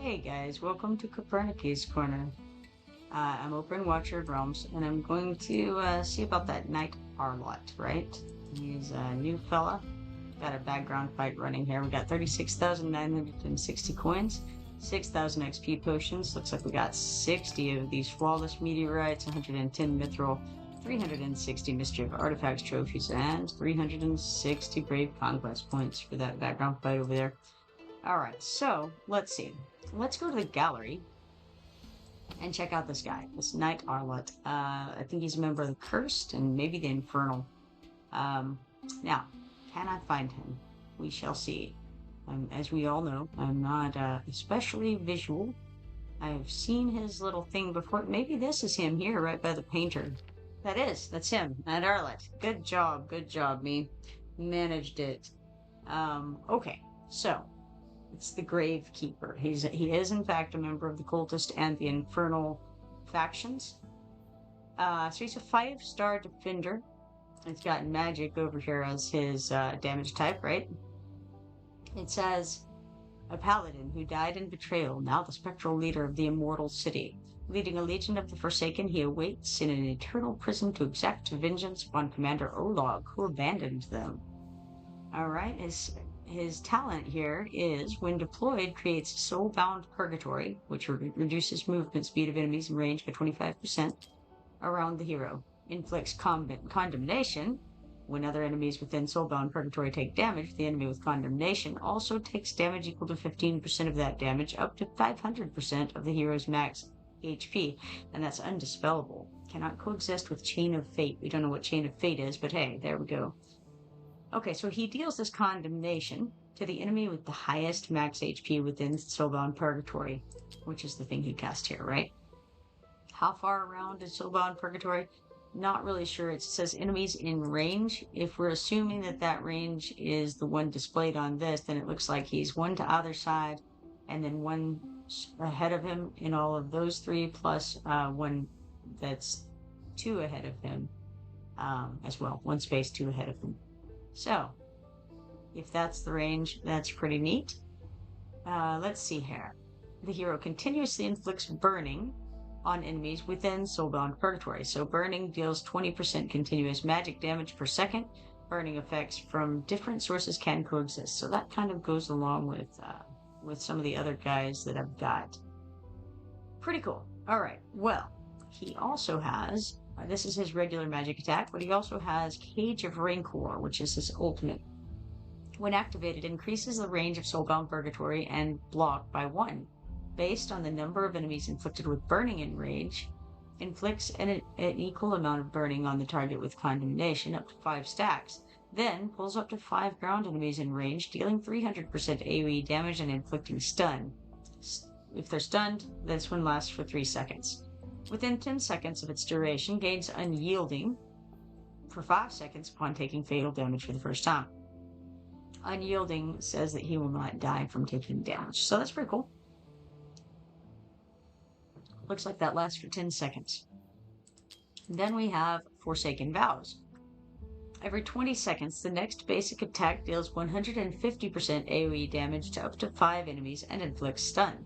Hey guys, welcome to Kipoerneke's Corner. I'm Open Watcher of Realms, and I'm going to see about that Knight Arlott, right? He's a new fella. Got a background fight running here. We got 36,960 coins, 6,000 XP potions. Looks like we got 60 of these flawless meteorites, 110 mithril, 360 mischief artifacts trophies, and 360 brave conquest points for that background fight over there. Alright, so let's see. Let's go to the gallery and check out this guy, this Knight Arlott. I think he's a member of the Cursed and maybe the Infernal. Now, can I find him? We shall see. As we all know, I'm not especially visual. I've seen his little thing before. Maybe this is him here, right by the painter. That's him, Knight Arlott. Good job, me. Managed it. Okay, so it's the Gravekeeper. He is in fact a member of the Cultist and the Infernal factions. So he's a 5-star defender. It's got magic over here as his damage type, right? It says, a paladin who died in betrayal, now the spectral leader of the immortal city. Leading a legion of the Forsaken, he awaits in an eternal prison to exact vengeance upon Commander Olog, who abandoned them. Alright, his talent here is, when deployed, creates Soulbound Purgatory, which reduces movement speed of enemies in range by 25% around the hero. Inflicts Condemnation. When other enemies within Soulbound Purgatory take damage, the enemy with Condemnation also takes damage equal to 15% of that damage, up to 500% of the hero's max HP, and that's undispellable. Cannot coexist with Chain of Fate. We don't know what Chain of Fate is, but hey, there we go. Okay, so he deals this condemnation to the enemy with the highest max HP within Soulbound Purgatory, which is the thing he cast here, right? How far around is Soulbound Purgatory? Not really sure. It says enemies in range. If we're assuming that that range is the one displayed on this, then it looks like he's one to either side, and then one ahead of him in all of those three, plus one that's 2 ahead of him as well. 1 space 2 ahead of him. So, if that's the range, that's pretty neat. Let's see here. The hero continuously inflicts burning on enemies within Soulbound Purgatory. So burning deals 20% continuous magic damage per second. Burning effects from different sources can coexist. So that kind of goes along with some of the other guys that I've got. Pretty cool. All right. Well, he also has... this is his regular magic attack, but he also has Cage of Rancor, which is his ultimate. When activated, increases the range of Soulbound Purgatory and block by 1. Based on the number of enemies inflicted with burning in range, inflicts an equal amount of burning on the target with Condemnation, up to 5 stacks. Then pulls up to 5 ground enemies in range, dealing 300% AoE damage and inflicting stun. If they're stunned, this one lasts for 3 seconds. Within 10 seconds of its duration, gains Unyielding for 5 seconds upon taking fatal damage for the first time. Unyielding says that he will not die from taking damage, so that's pretty cool. Looks like that lasts for 10 seconds. Then we have Forsaken Vows. Every 20 seconds, the next basic attack deals 150% AoE damage to up to 5 enemies and inflicts stun.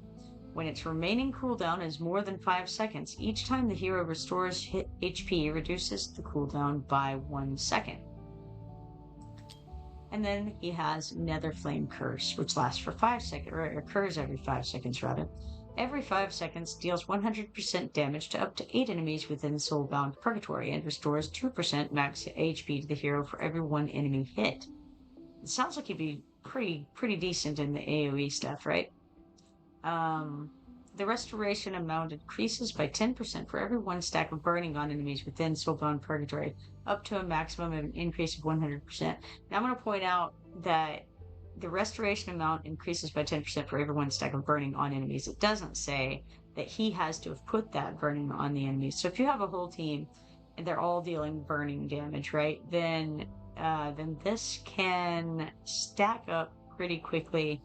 When its remaining cooldown is more than 5 seconds, each time the hero restores hit HP, reduces the cooldown by 1 second. And then he has Nether Flame Curse, which lasts for 5 seconds, or occurs every 5 seconds rather. Every 5 seconds deals 100% damage to up to 8 enemies within Soulbound Purgatory and restores 2% max HP to the hero for every 1 enemy hit. It sounds like he'd be pretty decent in the AoE stuff, right? The restoration amount increases by 10% for every 1 stack of burning on enemies within Soulbound Purgatory, up to a maximum of an increase of 100%. Now I'm going to point out that the restoration amount increases by 10% for every 1 stack of burning on enemies. It doesn't say that he has to have put that burning on the enemies. So if you have a whole team and they're all dealing burning damage, right, then this can stack up pretty quickly.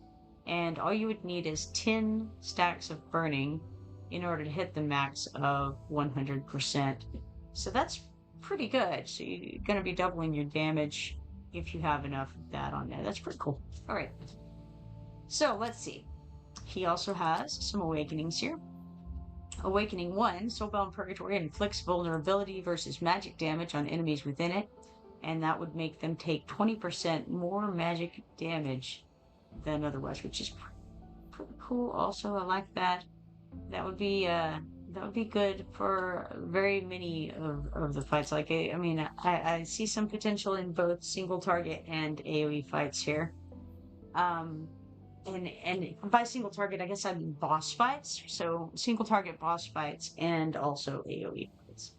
And all you would need is 10 stacks of burning in order to hit the max of 100%. So that's pretty good. So you're going to be doubling your damage if you have enough of that on there. That's pretty cool. All right. So let's see. he also has some awakenings here. Awakening 1, Soulbound Purgatory inflicts vulnerability versus magic damage on enemies within it, and that would make them take 20% more magic damage than otherwise, which is pretty cool. Also, I like that. That would be good for very many of the fights. Like I see some potential in both single target and AoE fights here. And by single target, I guess I mean boss fights. So single target boss fights and also AoE fights.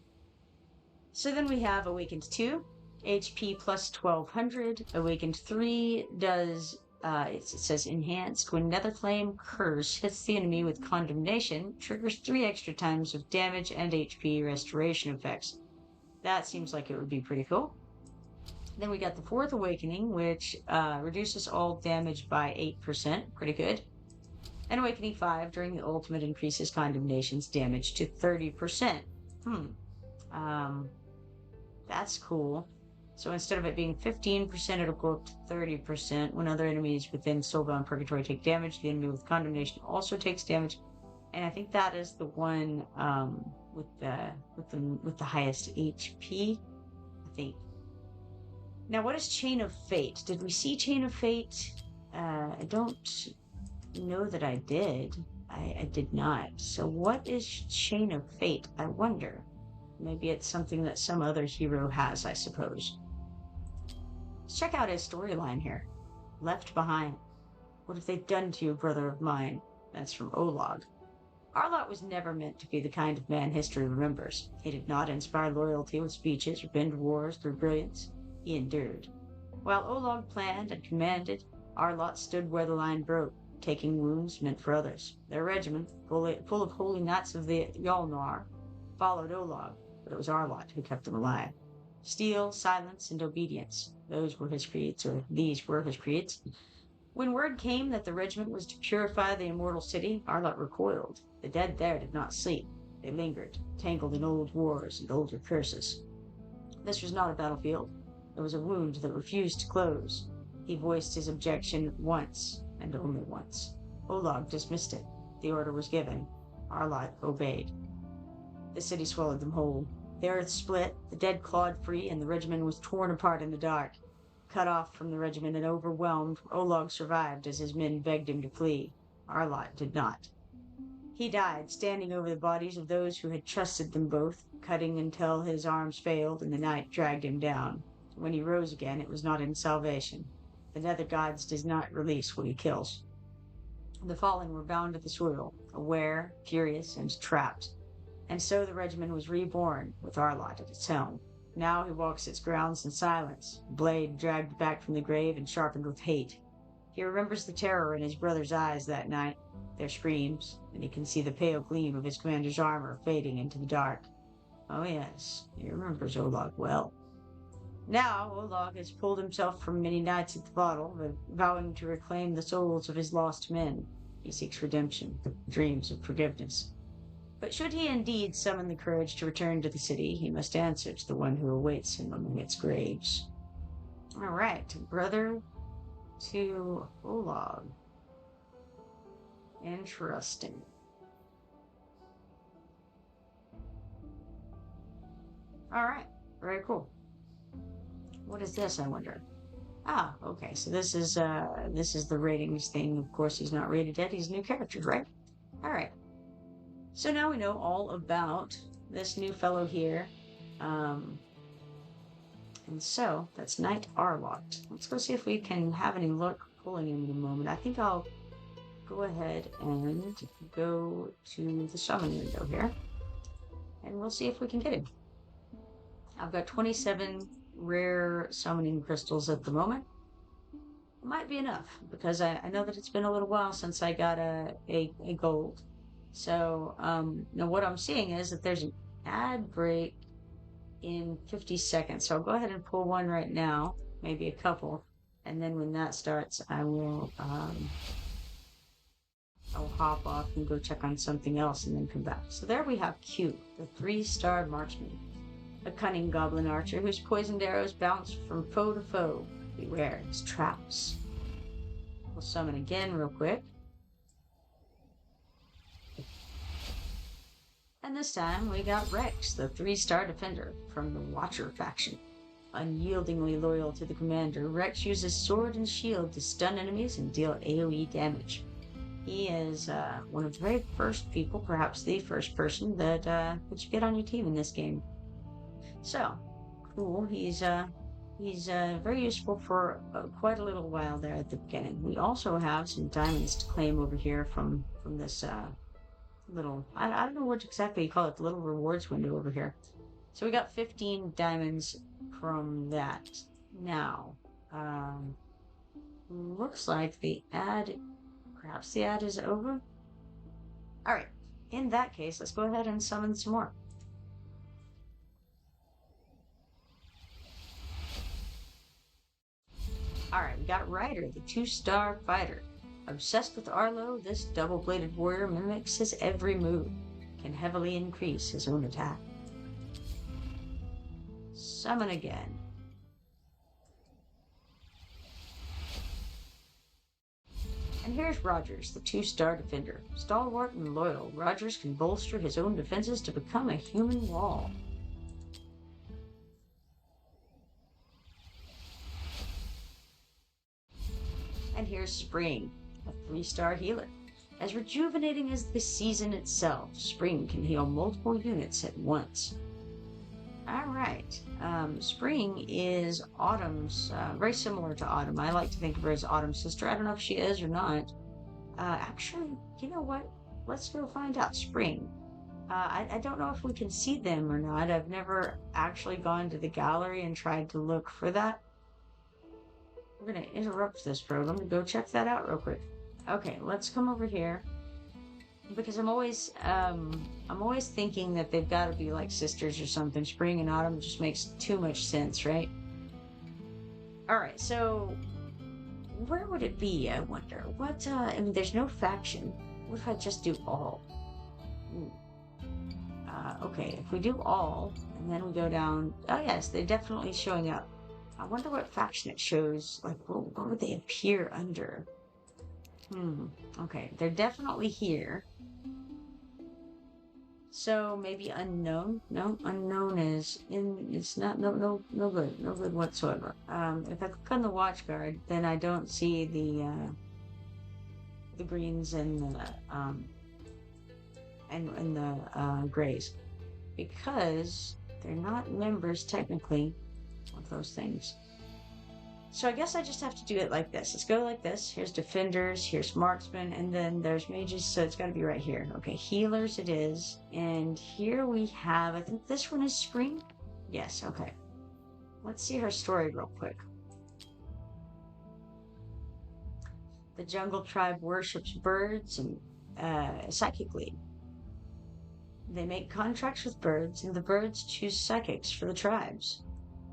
So then we have Awakened 2, HP plus 1200. Awakened 3 does, it says enhanced. When Netherflame Curse hits the enemy with Condemnation, triggers 3 extra times of damage and HP restoration effects. That seems like it would be pretty cool. Then we got the 4th Awakening, which reduces all damage by 8%. Pretty good. And Awakening 5, during the ultimate, increases Condemnation's damage to 30%. That's cool. So instead of it being 15%, it'll go up to 30%. When other enemies within Soulbound Purgatory take damage, the enemy with Condemnation also takes damage. And I think that is the one with the highest HP, I think. Now, what is Chain of Fate? Did we see Chain of Fate? I don't know that I did. I did not. So what is Chain of Fate? I wonder. Maybe it's something that some other hero has, I suppose. Let's check out his storyline here. Left Behind. What have they done to you, brother of mine? That's from Olag. Arlott was never meant to be the kind of man history remembers. He did not inspire loyalty with speeches or bend wars through brilliance. He endured. While Olag planned and commanded, Arlott stood where the line broke, taking wounds meant for others. Their regiment, full of holy knights of the Yalnar, followed Olag, but it was Arlott who kept them alive. Steel, silence, and obedience. These were his creeds. When word came that the regiment was to purify the immortal city, Arlott recoiled. The dead there did not sleep. They lingered, tangled in old wars and older curses. This was not a battlefield. It was a wound that refused to close. He voiced his objection once, and only once. Olag dismissed it. The order was given. Arlott obeyed. The city swallowed them whole. The earth split, the dead clawed free, and the regiment was torn apart in the dark. Cut off from the regiment and overwhelmed, Olag survived as his men begged him to flee. Arlott did not. He died, standing over the bodies of those who had trusted them both, cutting until his arms failed and the night dragged him down. When he rose again, it was not in salvation. The nether gods does not release what he kills. The fallen were bound to the soil, aware, furious, and trapped. And so the regiment was reborn, with Arlott at its helm. Now he walks its grounds in silence, blade dragged back from the grave and sharpened with hate. He remembers the terror in his brother's eyes that night, their screams, and he can see the pale gleam of his commander's armor fading into the dark. Oh yes, he remembers Olag well. Now, Olag has pulled himself from many nights at the bottle, vowing to reclaim the souls of his lost men. He seeks redemption, dreams of forgiveness. But should he indeed summon the courage to return to the city, he must answer to the one who awaits him among its graves. All right, brother to Olag. Interesting. All right, very cool. What is this, I wonder? Ah, okay, so this is the ratings thing. Of course, he's not rated yet. He's a new character, right? All right. So now we know all about this new fellow here. And so, that's Knight Arlott. Let's go see if we can have any luck pulling him in a moment. I think I'll go ahead and go to the summon window here. And we'll see if we can get him. I've got 27 rare summoning crystals at the moment. It might be enough, because I know that it's been a little while since I got a gold. So, now what I'm seeing is that there's an ad break in 50 seconds. So I'll go ahead and pull one right now, maybe a couple. And then when that starts, I will, I'll hop off and go check on something else and then come back. So there we have Q, the 3-star marksman. A cunning goblin archer whose poisoned arrows bounce from foe to foe. Beware his traps. We'll summon again real quick. And this time we got Rex, the 3-star defender from the Watcher faction. Unyieldingly loyal to the commander, Rex uses sword and shield to stun enemies and deal AoE damage. He is one of the very first people, perhaps the first person, that you get on your team in this game. So, cool. He's very useful for quite a little while there at the beginning. We also have some diamonds to claim over here from this little, I don't know what exactly you call it, the little rewards window over here. So we got 15 diamonds from that. Now, looks like perhaps the ad is over. Alright, in that case, let's go ahead and summon some more. Alright, we got Ryder, the 2-star fighter. Obsessed with Arlo, this double-bladed warrior mimics his every move, can heavily increase his own attack. Summon again. And here's Rogers, the 2-star defender. Stalwart and loyal, Rogers can bolster his own defenses to become a human wall. And here's Spring, a 3-star healer. As rejuvenating as the season itself, Spring can heal multiple units at once. Alright, Spring is Autumn's, very similar to Autumn. I like to think of her as Autumn's sister. I don't know if she is or not. Actually, you know what? Let's go find out. Spring. I don't know if we can see them or not. I've never actually gone to the gallery and tried to look for that. We're going to interrupt this program and go check that out real quick. Okay, let's come over here. Because I'm always thinking that they've got to be like sisters or something. Spring and Autumn just makes too much sense, right? Alright, so where would it be, I wonder? What, I mean, there's no faction. What if I just do all? Okay, if we do all, and then we go down... Oh yes, they're definitely showing up. I wonder what faction it shows. Like, what would they appear under? Okay, they're definitely here. So maybe unknown? No, unknown is it's not no good whatsoever. If I click on the watch guard, then I don't see the greens and the grays, because they're not members technically of those things. So I guess I just have to do it like this. Let's go like this. Here's defenders, here's marksmen, and then there's mages, so it's got to be right here. Okay, healers it is. And here we have, I think this one is Spring? Yes, okay. Let's see her story real quick. The jungle tribe worships birds and psychically. They make contracts with birds, and the birds choose psychics for the tribes.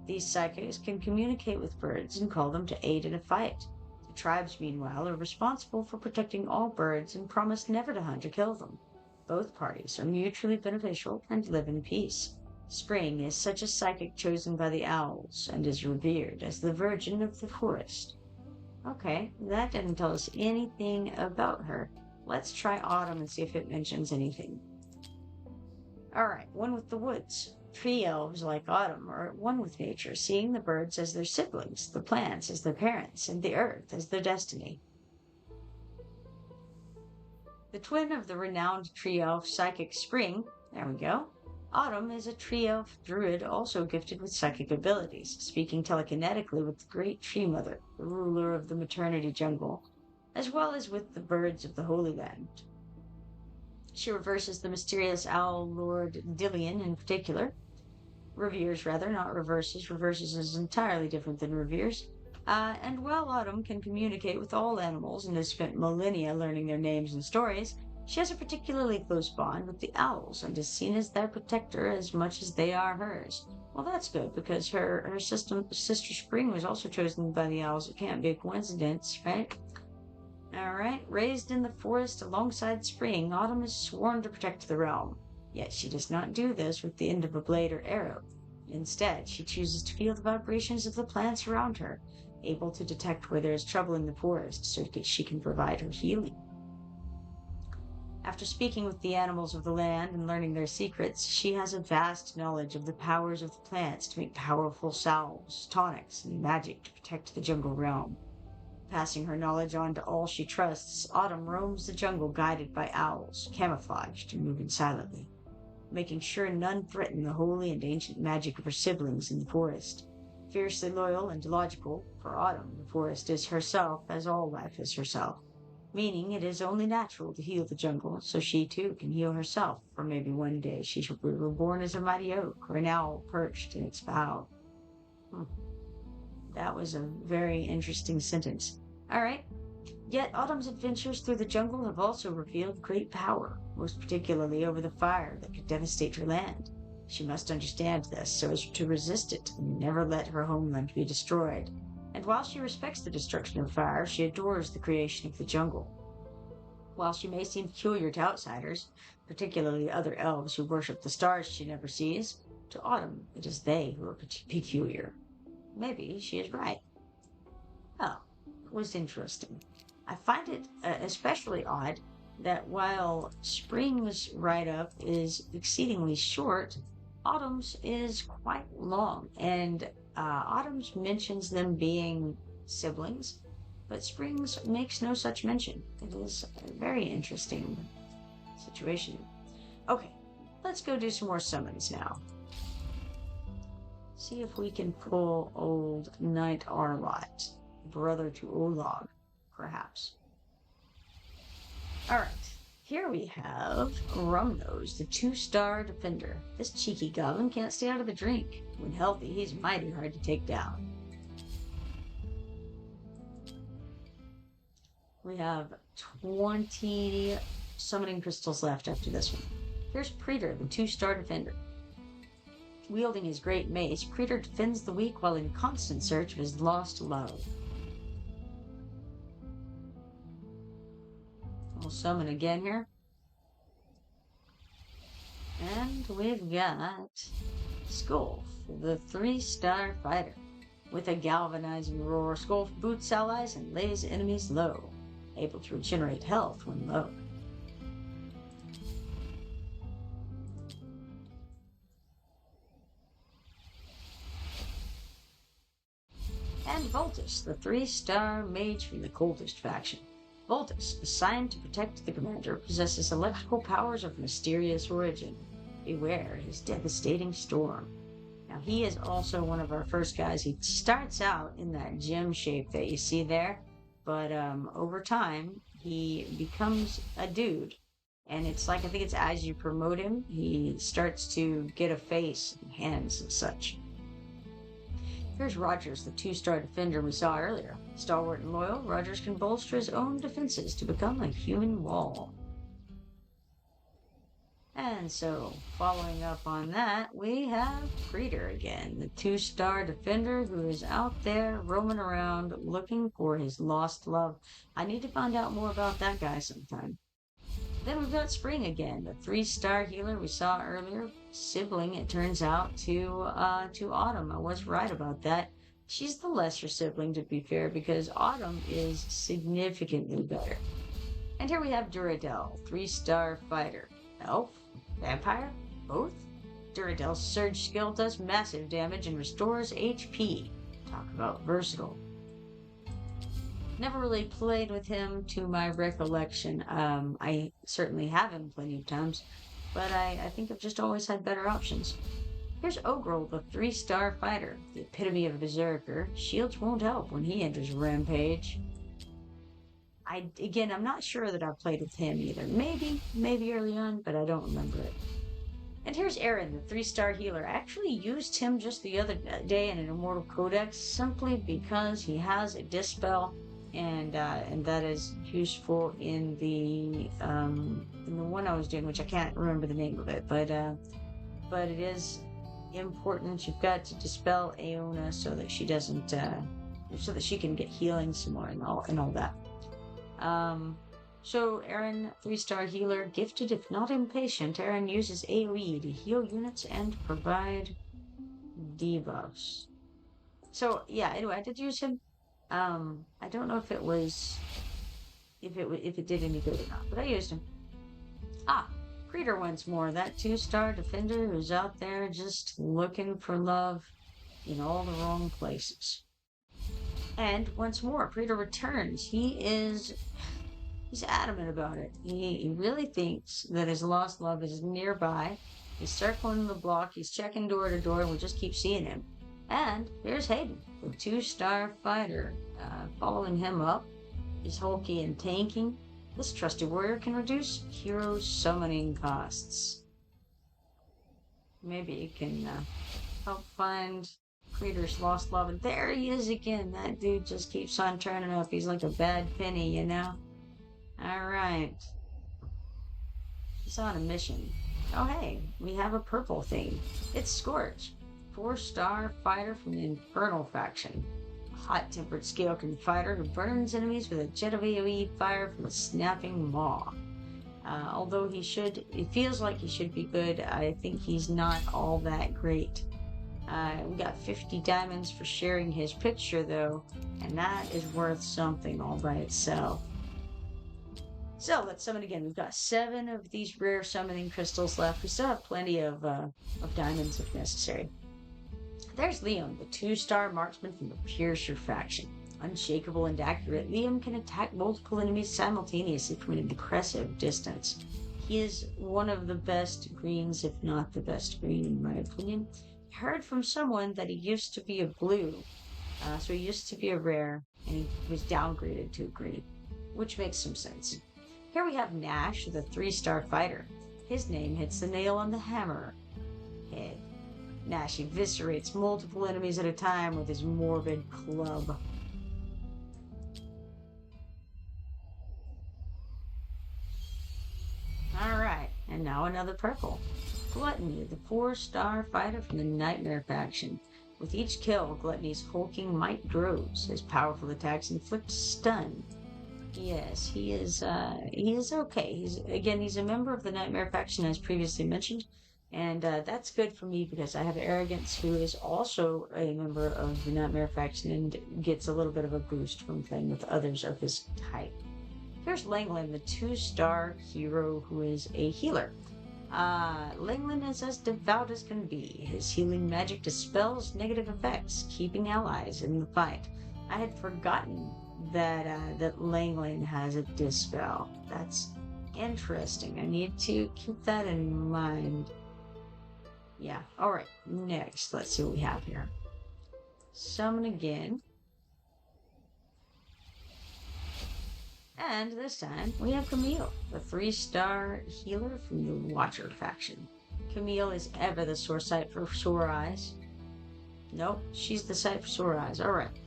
These psychics can communicate with birds and call them to aid in a fight. The tribes, meanwhile, are responsible for protecting all birds and promise never to hunt or kill them. Both parties are mutually beneficial and live in peace. Spring is such a psychic chosen by the owls and is revered as the virgin of the forest. Okay, that didn't tell us anything about her. Let's try Autumn and see if it mentions anything. Alright, one with the woods. Tree elves, like Autumn, are at one with nature, seeing the birds as their siblings, the plants as their parents, and the earth as their destiny. The twin of the renowned tree elf psychic Spring, there we go. Autumn is a tree elf druid also gifted with psychic abilities, speaking telekinetically with the great tree mother, the ruler of the maternity jungle, as well as with the birds of the Holy Land. She reverses the mysterious owl lord Dillion in particular. Reveres, rather, not reverses. Reverses is entirely different than reveres. And while Autumn can communicate with all animals and has spent millennia learning their names and stories, she has a particularly close bond with the owls and is seen as their protector as much as they are hers. Well, that's good, because her sister Spring was also chosen by the owls. It can't be a coincidence, right? Alright, raised in the forest alongside Spring, Autumn is sworn to protect the realm. Yet she does not do this with the end of a blade or arrow. Instead, she chooses to feel the vibrations of the plants around her, able to detect where there is trouble in the forest so that she can provide her healing. After speaking with the animals of the land and learning their secrets, she has a vast knowledge of the powers of the plants to make powerful salves, tonics, and magic to protect the jungle realm. Passing her knowledge on to all she trusts, Autumn roams the jungle guided by owls, camouflaged and moving silently, making sure none threaten the holy and ancient magic of her siblings in the forest. Fiercely loyal and logical, for Autumn, the forest is herself as all life is herself, meaning it is only natural to heal the jungle so she too can heal herself, for maybe one day she shall be reborn as a mighty oak or an owl perched in its bough. Hmm. That was a very interesting sentence. All right. Yet Autumn's adventures through the jungle have also revealed great power, most particularly over the fire that could devastate her land. She must understand this so as to resist it and never let her homeland be destroyed. And while she respects the destruction of fire, she adores the creation of the jungle. While she may seem peculiar to outsiders, particularly other elves who worship the stars she never sees, to Autumn it is they who are peculiar. Maybe she is right. Oh, it was interesting. I find it especially odd that while Spring's write-up is exceedingly short, Autumn's is quite long, and Autumn's mentions them being siblings, but Spring's makes no such mention. It is a very interesting situation. Okay, let's go do some more summons now. See if we can pull old Knight Arlott, brother to Olog, perhaps. Alright, here we have Rumnose, the 2-star defender. This cheeky goblin can't stay out of the drink. When healthy, he's mighty hard to take down. We have 20 summoning crystals left after this one. Here's Preeter, the 2-star defender. Wielding his great mace, Preeter defends the weak while in constant search of his lost love. We'll summon again here. And we've got Skulf, the 3-star fighter. With a galvanizing roar, Skulf boots allies and lays enemies low, able to regenerate health when low. And Voltus, the 3-star mage from the Cultist faction. Voltus, assigned to protect the commander, possesses electrical powers of mysterious origin. Beware his devastating storm. Now he is also one of our first guys. He starts out in that gem shape that you see there, but over time he becomes a dude. And it's like, I think it's as you promote him, he starts to get a face and hands and such. Here's Rogers, the 2-star defender we saw earlier. Stalwart and loyal, Rogers can bolster his own defenses to become a human wall. And so, following up on that, we have Preeter again, the 2-star defender who is out there roaming around looking for his lost love. I need to find out more about that guy sometime. Then we've got Spring again, the 3-star healer we saw earlier. Sibling, it turns out, to Autumn. I was right about that. She's the lesser sibling, to be fair, because Autumn is significantly better. And here we have Duradel, 3-star fighter. Elf? Vampire? Both? Duradel's surge skill does massive damage and restores HP. Talk about versatile. Never really played with him to my recollection. I certainly have him plenty of times, but I think I've just always had better options. Here's Ogrel, the 3-star fighter, the epitome of a berserker. Shields won't help when he enters Rampage. Again, I'm not sure that I've played with him either. Maybe early on, but I don't remember it. And here's Aaron, the 3-star healer. I actually used him just the other day in an Immortal Codex simply because he has a Dispel, and that is useful in the one I was doing, which I can't remember the name of it, but it is important. You've got to dispel Aona so that she doesn't, so that she can get healing some more and all that. So Aaron, 3-star healer, gifted if not impatient. Aaron uses AoE to heal units and provide debuffs. So yeah, anyway, I did use him. I don't know if it did any good or not, but I used him. Ah, Creeder once more, that 2-star defender who's out there just looking for love in all the wrong places. And once more, Creeder returns. He's adamant about it. He really thinks that his lost love is nearby. He's circling the block, he's checking door to door, and we just keep seeing him. And here's Hayden, the 2-star fighter, following him up. He's hulky and tanking. This trusty warrior can reduce hero summoning costs. Maybe you can help find Creeder's lost love. And there he is again. That dude just keeps on turning up. He's like a bad penny, you know? Alright. He's on a mission. Oh hey, we have a purple thing. It's Scorch, 4-star fighter from the Infernal faction. Hot-tempered scale-kin fighter who burns enemies with a jet of AoE fire from a snapping maw. Although it feels like he should be good, I think he's not all that great. We got 50 diamonds for sharing his picture though, and that is worth something all by itself. So let's summon again. We've got 7 of these rare summoning crystals left. We still have plenty of diamonds if necessary. There's Liam, the 2-star marksman from the Piercer faction. Unshakable and accurate, Liam can attack multiple enemies simultaneously from an impressive distance. He is one of the best greens, if not the best green in my opinion. I heard from someone that he used to be a blue, so he used to be a rare, and he was downgraded to a green, which makes some sense. Here we have Nash, the 3-star fighter. His name hits the nail on the hammer head. Nash eviscerates multiple enemies at a time with his morbid club. Alright, and now another purple. Gluttony, the 4-star fighter from the Nightmare faction. With each kill, Gluttony's hulking might grows. His powerful attacks inflict stun. Yes, he is okay. He's a member of the Nightmare faction as previously mentioned. And that's good for me because I have Arrogance, who is also a member of the Nightmare faction and gets a little bit of a boost from playing with others of his type. Here's Langland, the 2-star hero who is a healer. Langland is as devout as can be. His healing magic dispels negative effects, keeping allies in the fight. I had forgotten that Langland has a dispel. That's interesting. I need to keep that in mind. Yeah, alright, next, let's see what we have here. Summon again. And this time, we have Camille, the 3-star healer from the Watcher faction. Camille is ever the sore sight for sore eyes. Nope, she's the sight for sore eyes, alright.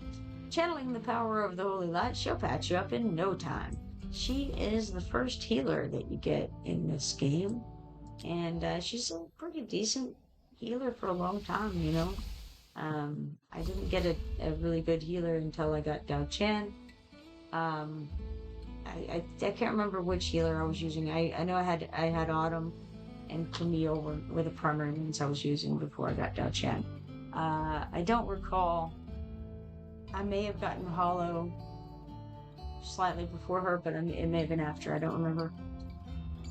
Channeling the power of the Holy Light, she'll patch you up in no time. She is the first healer that you get in this game. And she's a pretty decent healer for a long time, you know. I didn't get a really good healer until I got Dao Chan. I can't remember which healer I was using. I know I had Autumn and Camille were the primary ones I was using before I got Dao Chan. I don't recall. I may have gotten Hollow slightly before her, but it may have been after. I don't remember.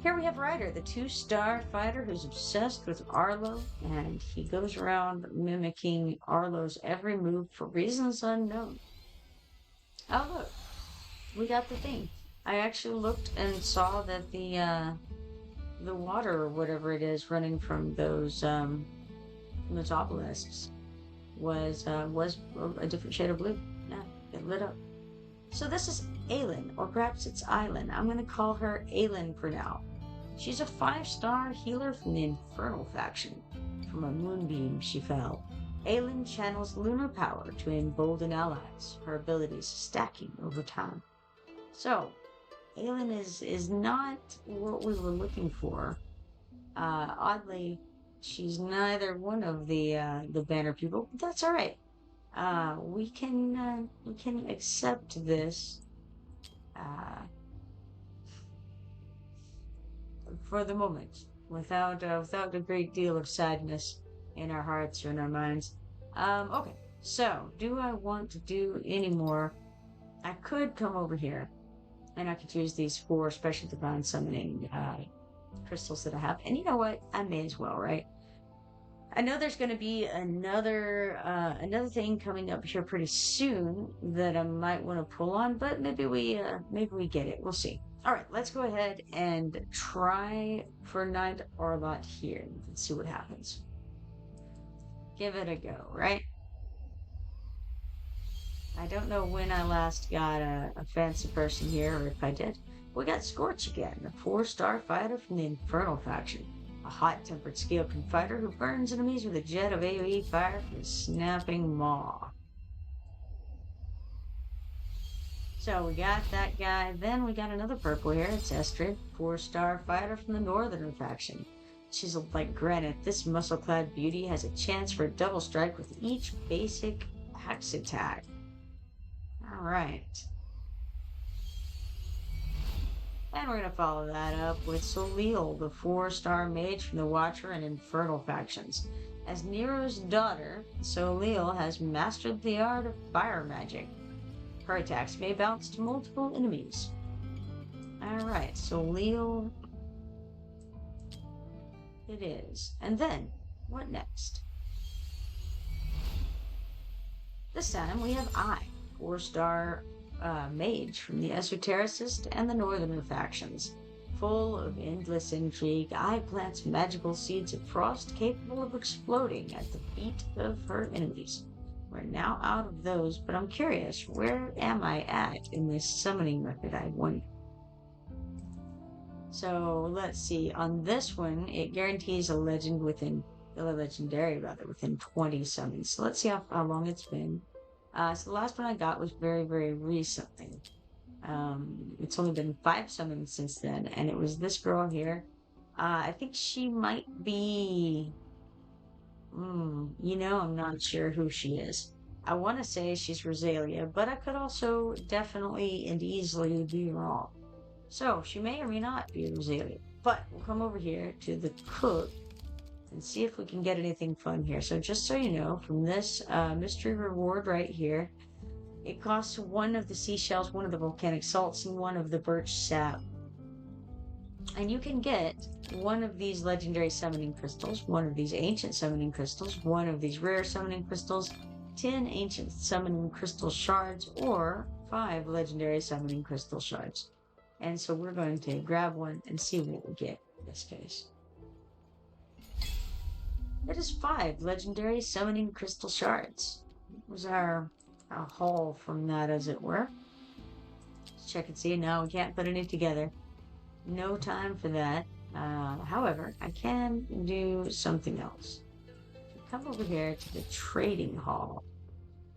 Here we have Ryder, the 2-star fighter who's obsessed with Arlo, and he goes around mimicking Arlo's every move for reasons unknown. Oh look, we got the thing. I actually looked and saw that the water or whatever it is running from those obelisks was a different shade of blue. Yeah, it lit up. So this is Aylin, or perhaps it's Island. I'm going to call her Aylin for now. She's a 5-star healer from the Infernal faction. From a moonbeam she fell. Aylin channels lunar power to embolden allies, her abilities stacking over time. So, Aylin is not what we were looking for. Oddly, she's neither one of the banner people, but that's alright. We can accept this for the moment, without a great deal of sadness in our hearts or in our minds. Okay, so do I want to do any more? I could come over here, and I could use these 4 special divine summoning crystals that I have. And you know what? I may as well, right? I know there's going to be another thing coming up here pretty soon that I might want to pull on, but maybe we get it. We'll see. All right, let's go ahead and try for Knight Arlott here and see what happens. Give it a go, right? I don't know when I last got a fancy person here, or if I did. We got Scorch again, a 4-star fighter from the Infernal faction. A hot-tempered Scale-Kin fighter who burns enemies with a jet of AoE fire from his snapping maw. So we got that guy. Then we got another purple here. It's Estrid, 4-star fighter from the Northern faction. Chiseled like granite, this muscle-clad beauty has a chance for a double strike with each basic axe attack. Alright. And we're going to follow that up with Soleil, the 4-star mage from the Watcher and Infernal factions. As Nero's daughter, Soleil has mastered the art of fire magic. Her attacks may bounce to multiple enemies. Alright, Soleil it is. And then, what next? This time we have I, 4-star mage from the Esotericist and the Northern factions. Full of endless intrigue, I plants magical seeds of frost capable of exploding at the feet of her enemies. We're now out of those, but I'm curious, where am I at in this summoning method, I wonder? So let's see, on this one, it guarantees a legendary within 20 summons. So let's see how long it's been. So the last one I got was very, very recently. It's only been 5 summons since then, and it was this girl here. I think she might be... I'm not sure who she is. I want to say she's Rosalia, but I could also definitely and easily be wrong. So, she may or may not be Rosalia. But we'll come over here to the cook and see if we can get anything fun here. So just so you know, from this mystery reward right here, it costs 1 of the seashells, 1 of the volcanic salts, and 1 of the birch sap. And you can get 1 of these legendary summoning crystals, 1 of these ancient summoning crystals, 1 of these rare summoning crystals, 10 ancient summoning crystal shards, or 5 legendary summoning crystal shards. And so we're going to grab 1 and see what we get in this case. It is 5 legendary summoning crystal shards. It was our haul from that, as it were. Let's check and see. No, we can't put any together. No time for that. However, I can do something else. Come over here to the trading hall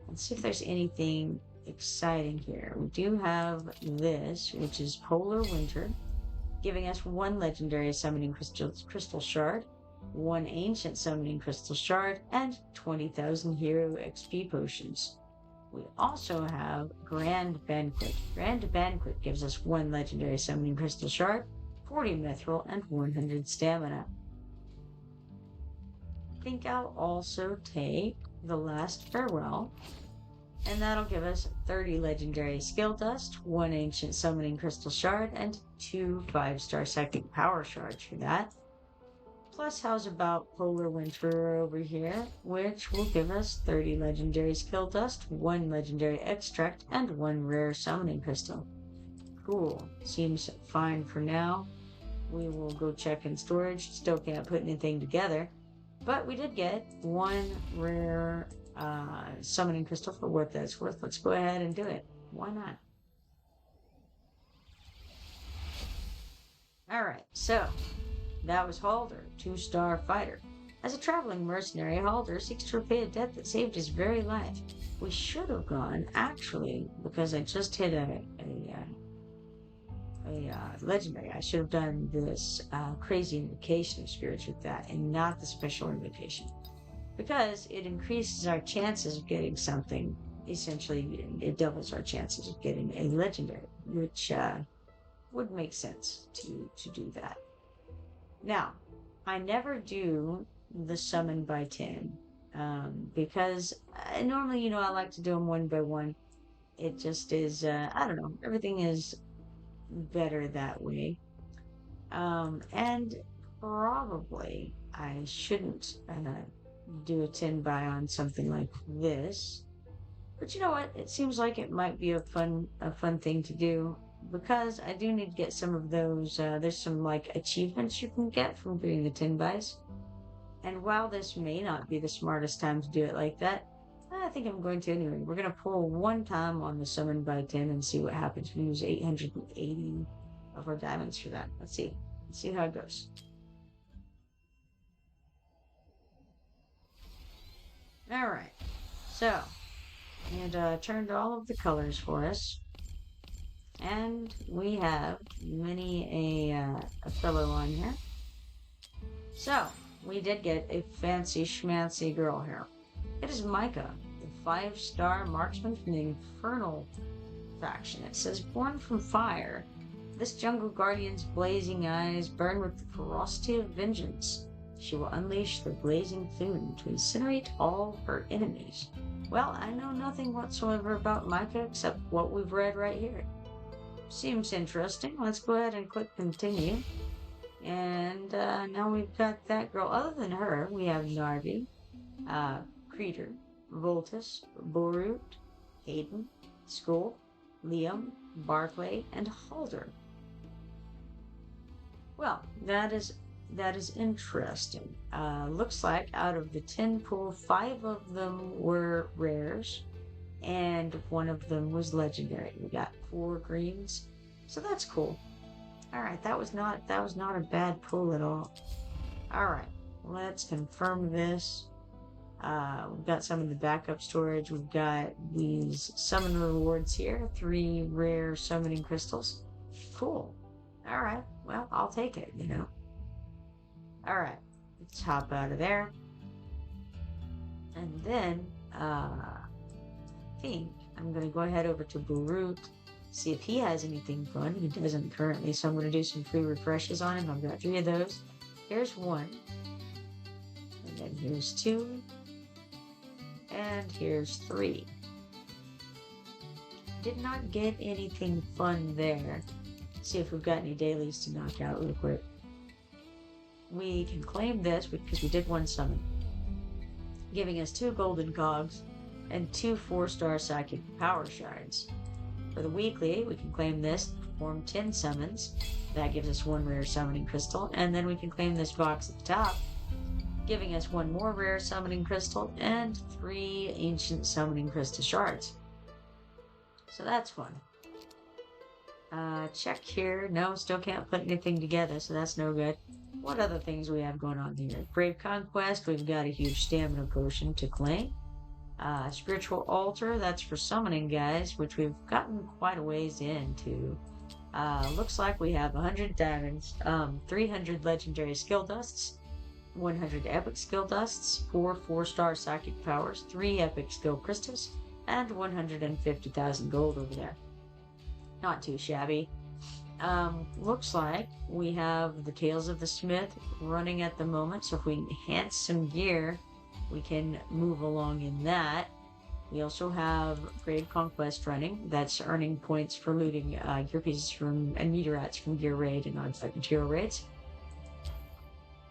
and see if there's anything exciting here. We do have this, which is Polar Winter, giving us 1 legendary summoning crystal shard, 1 ancient summoning crystal shard, and 20,000 hero XP potions. We also have Grand Banquet. Grand Banquet gives us 1 legendary summoning crystal shard, 40 mithril, and 100 stamina. I think I'll also take the Last Farewell, and that'll give us 30 legendary skill dust, 1 ancient summoning crystal shard, and 2 5-star psychic power shards for that. Plus, how's about Polar Winter over here, which will give us 30 legendary skill dust, 1 legendary extract, and 1 rare summoning crystal. Cool. Seems fine for now. We will go check in storage. Still can't put anything together. But we did get 1 rare summoning crystal for what that's worth. Let's go ahead and do it. Why not? Alright, so that was Halder, 2-star fighter. As a traveling mercenary, Halder seeks to repay a debt that saved his very life. We should have gone, actually, because I just hit a legendary. I should have done this crazy invocation of spirits with that, and not the special invocation, because it increases our chances of getting something. Essentially, it doubles our chances of getting a legendary, which would make sense to do that. Now, I never do the summon by 10, because normally, I like to do them 1 by 1. It just is, I don't know, everything is better that way. And probably I shouldn't do a 10 buy on something like this. But you know what? It seems like it might be a fun thing to do because I do need to get some of those. There's some like achievements you can get from doing the 10 buys. And while this may not be the smartest time to do it like that, I think I'm going to anyway. We're going to pull one time on the summon by 10 and see what happens. We use 880 of our diamonds for that. Let's see. Let's see how it goes. All right. So, and turned all of the colors for us. And we have many a fellow on here. So, we did get a fancy schmancy girl here. It is Micah, the 5-star marksman from the Infernal faction. It says, born from fire, this jungle guardian's blazing eyes burn with the ferocity of vengeance. She will unleash the blazing plume to incinerate all her enemies. Well, I know nothing whatsoever about Micah except what we've read right here. Seems interesting. Let's go ahead and click continue. And now we've got that girl. Other than her, we have Narvi, Creeter, Voltus, Borut, Hayden, Skull, Liam, Barclay, and Halder. Well, that is interesting. Looks like out of the 10 pull, 5 of them were rares, and 1 of them was legendary. We got 4 greens, so that's cool. All right, that was not a bad pull at all. All right, let's confirm this. We've got some of the backup storage. We've got these summon rewards here, 3 rare summoning crystals. Cool. All right, well, I'll take it, you know. All right, let's hop out of there. And then, I think I'm going to go ahead over to Borut, see if he has anything fun. He doesn't currently, so I'm going to do some free refreshes on him. I've got 3 of those. Here's 1. And then here's 2. And here's 3. Did not get anything fun there. See if we've got any dailies to knock out real quick. We can claim this because we did 1 summon, giving us 2 golden cogs and 2 4-star psychic power shards. For the weekly, we can claim this, perform 10 summons. That gives us 1 rare summoning crystal, and then we can claim this box at the top, giving us 1 more rare summoning crystal and 3 ancient summoning crystal shards. So that's fun. Check here. No, still can't put anything together, so that's no good. What other things we have going on here? Brave Conquest, we've got a huge stamina potion to claim. Spiritual Altar, that's for summoning guys, which we've gotten quite a ways into. Looks like we have 100 diamonds, 300 legendary skill dusts, 100 epic skill dusts, 4 4-star psychic powers, 3 epic skill crystals, and 150,000 gold over there. Not too shabby. Looks like we have the Tales of the Smith running at the moment, so if we enhance some gear, we can move along in that. We also have Brave Conquest running. That's earning points for looting gear pieces from and meteorites from gear raid and on-site material raids.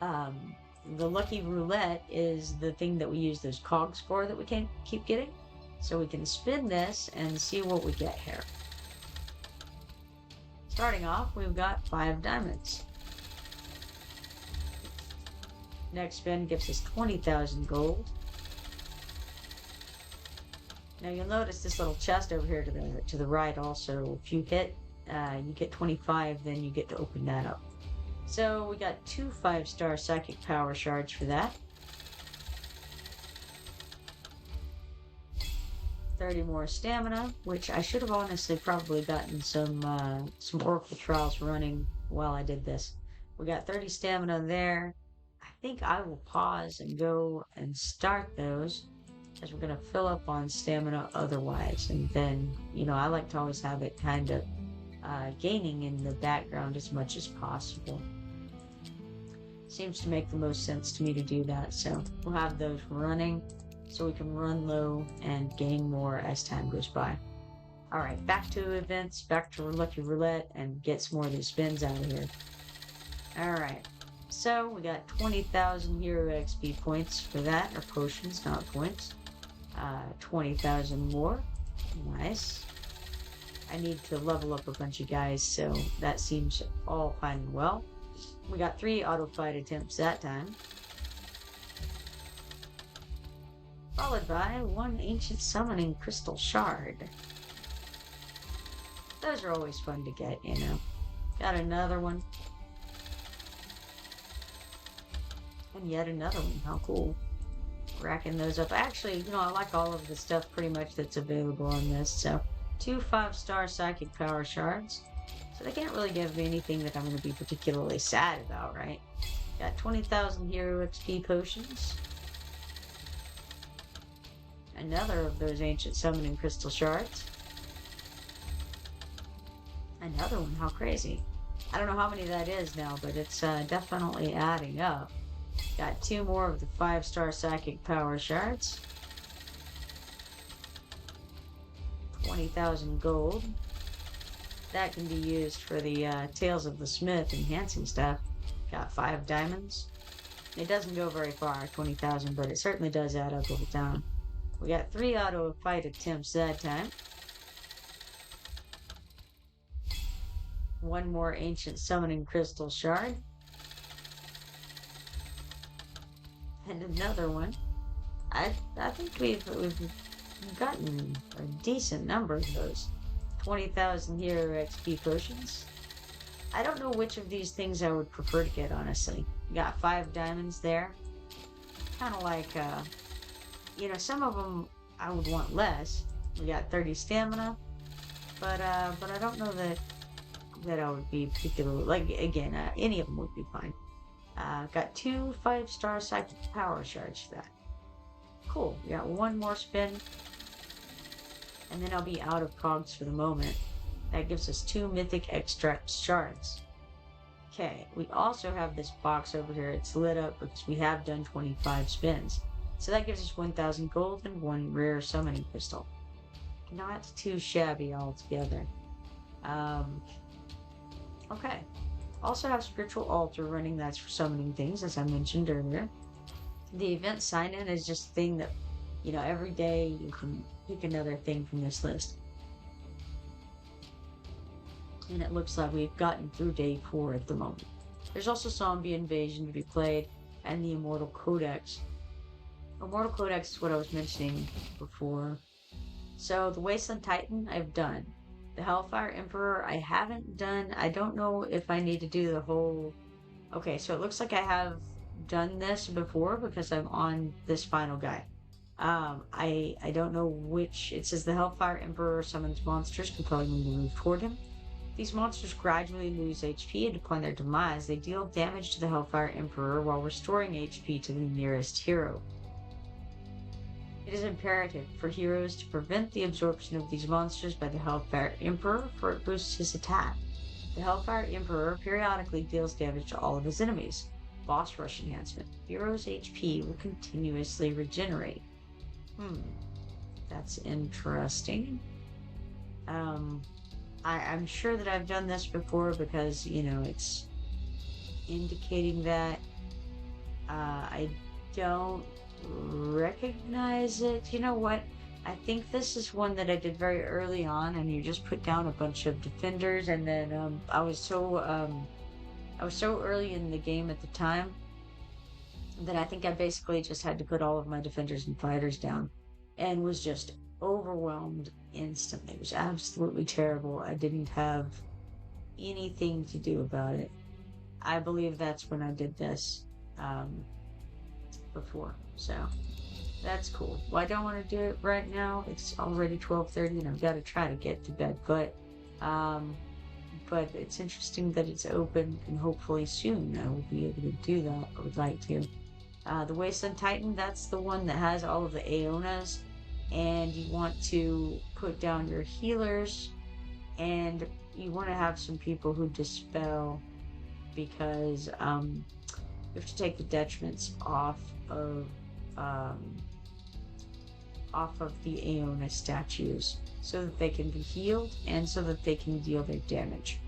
The Lucky Roulette is the thing that we use those cogs for that we can't keep getting. So we can spin this and see what we get here. Starting off, we've got 5 diamonds. Next spin gives us 20,000 gold. Now you'll notice this little chest over here to the right also. If you hit, you get 25, then you get to open that up. So we got 2 5-star psychic power shards for that. 30 more stamina, which I should have honestly probably gotten some Oracle Trials running while I did this. We got 30 stamina there. I think I will pause and go and start those, as we're going to fill up on stamina otherwise. And then, you know, I like to always have it kind of gaining in the background as much as possible. Seems to make the most sense to me to do that. So we'll have those running so we can run low and gain more as time goes by. Alright, back to events, back to Lucky Roulette, and get some more of these spins out of here. Alright. So we got 20,000 hero XP points for that, or potions, not points. 20,000 more. Nice. I need to level up a bunch of guys, so that seems all fine and well. We got 3 auto fight attempts that time. Followed by 1 ancient summoning crystal shard. Those are always fun to get, you know. Got another one. And yet another one. How cool. Racking those up. Actually, you know, I like all of the stuff pretty much that's available on this. So, 2 5-star psychic power shards. So they can't really give me anything that I'm going to be particularly sad about, right? Got 20,000 hero XP potions. Another of those ancient summoning crystal shards. Another one. How crazy. I don't know how many that is now, but it's definitely adding up. Got 2 more of the 5-star psychic power shards. 20,000 gold. That can be used for the Tales of the Smith enhancing stuff. Got 5 diamonds. It doesn't go very far, 20,000, but it certainly does add up over time. We got 3 auto fight attempts that time. 1 more ancient summoning crystal shard. And another one. I think we've gotten a decent number of those. 20,000 hero XP potions. I don't know which of these things I would prefer to get, honestly. We got 5 diamonds there. Kind of like, you know, some of them I would want less. We got 30 stamina. But I don't know that I would be particularly, like, again, any of them would be fine. Got 2 5-star psychic power shards for that. Cool. We got 1 more spin. And then I'll be out of cogs for the moment. That gives us 2 mythic extract shards. Okay, we also have this box over here. It's lit up because we have done 25 spins. So that gives us 1,000 gold and 1 rare summoning crystal. Not too shabby altogether. Okay. Also have spiritual altar running. That's for summoning things, as I mentioned earlier. The event sign-in is just a thing that, you know, every day you can pick another thing from this list. And it looks like we've gotten through day 4 at the moment. There's also Zombie Invasion to be played, and the Immortal Codex. Immortal Codex is what I was mentioning before. So the Wasteland Titan I've done. The Hellfire Emperor I haven't done. I don't know if I need to do the whole... Okay, so it looks like I have done this before because I'm on this final guy. I don't know which... It says the Hellfire Emperor summons monsters, compelling them to move toward him. These monsters gradually lose HP, and upon their demise, they deal damage to the Hellfire Emperor while restoring HP to the nearest hero. It is imperative for heroes to prevent the absorption of these monsters by the Hellfire Emperor, for it boosts his attack. The Hellfire Emperor periodically deals damage to all of his enemies. Boss Rush enhancement. Heroes' HP will continuously regenerate. That's interesting. I'm sure that I've done this before because, you know, it's indicating that I don't recognize it. You know what? I think this is one that I did very early on, and you just put down a bunch of defenders, and then I was so early in the game at the time that I think I basically just had to put all of my defenders and fighters down, and was just overwhelmed instantly. It was absolutely terrible. I didn't have anything to do about it. I believe that's when I did this before. So that's cool. Well, I don't want to do it right now. It's already 12:30 and I've got to try to get to bed, but it's interesting that it's open, and hopefully soon I will be able to do that. I would like to. The Wasteland Titan, that's the one that has all of the Aeonas, and you want to put down your healers, and you want to have some people who dispel, because you have to take the detriments off of the Aeona statues so that they can be healed and so that they can deal their damage.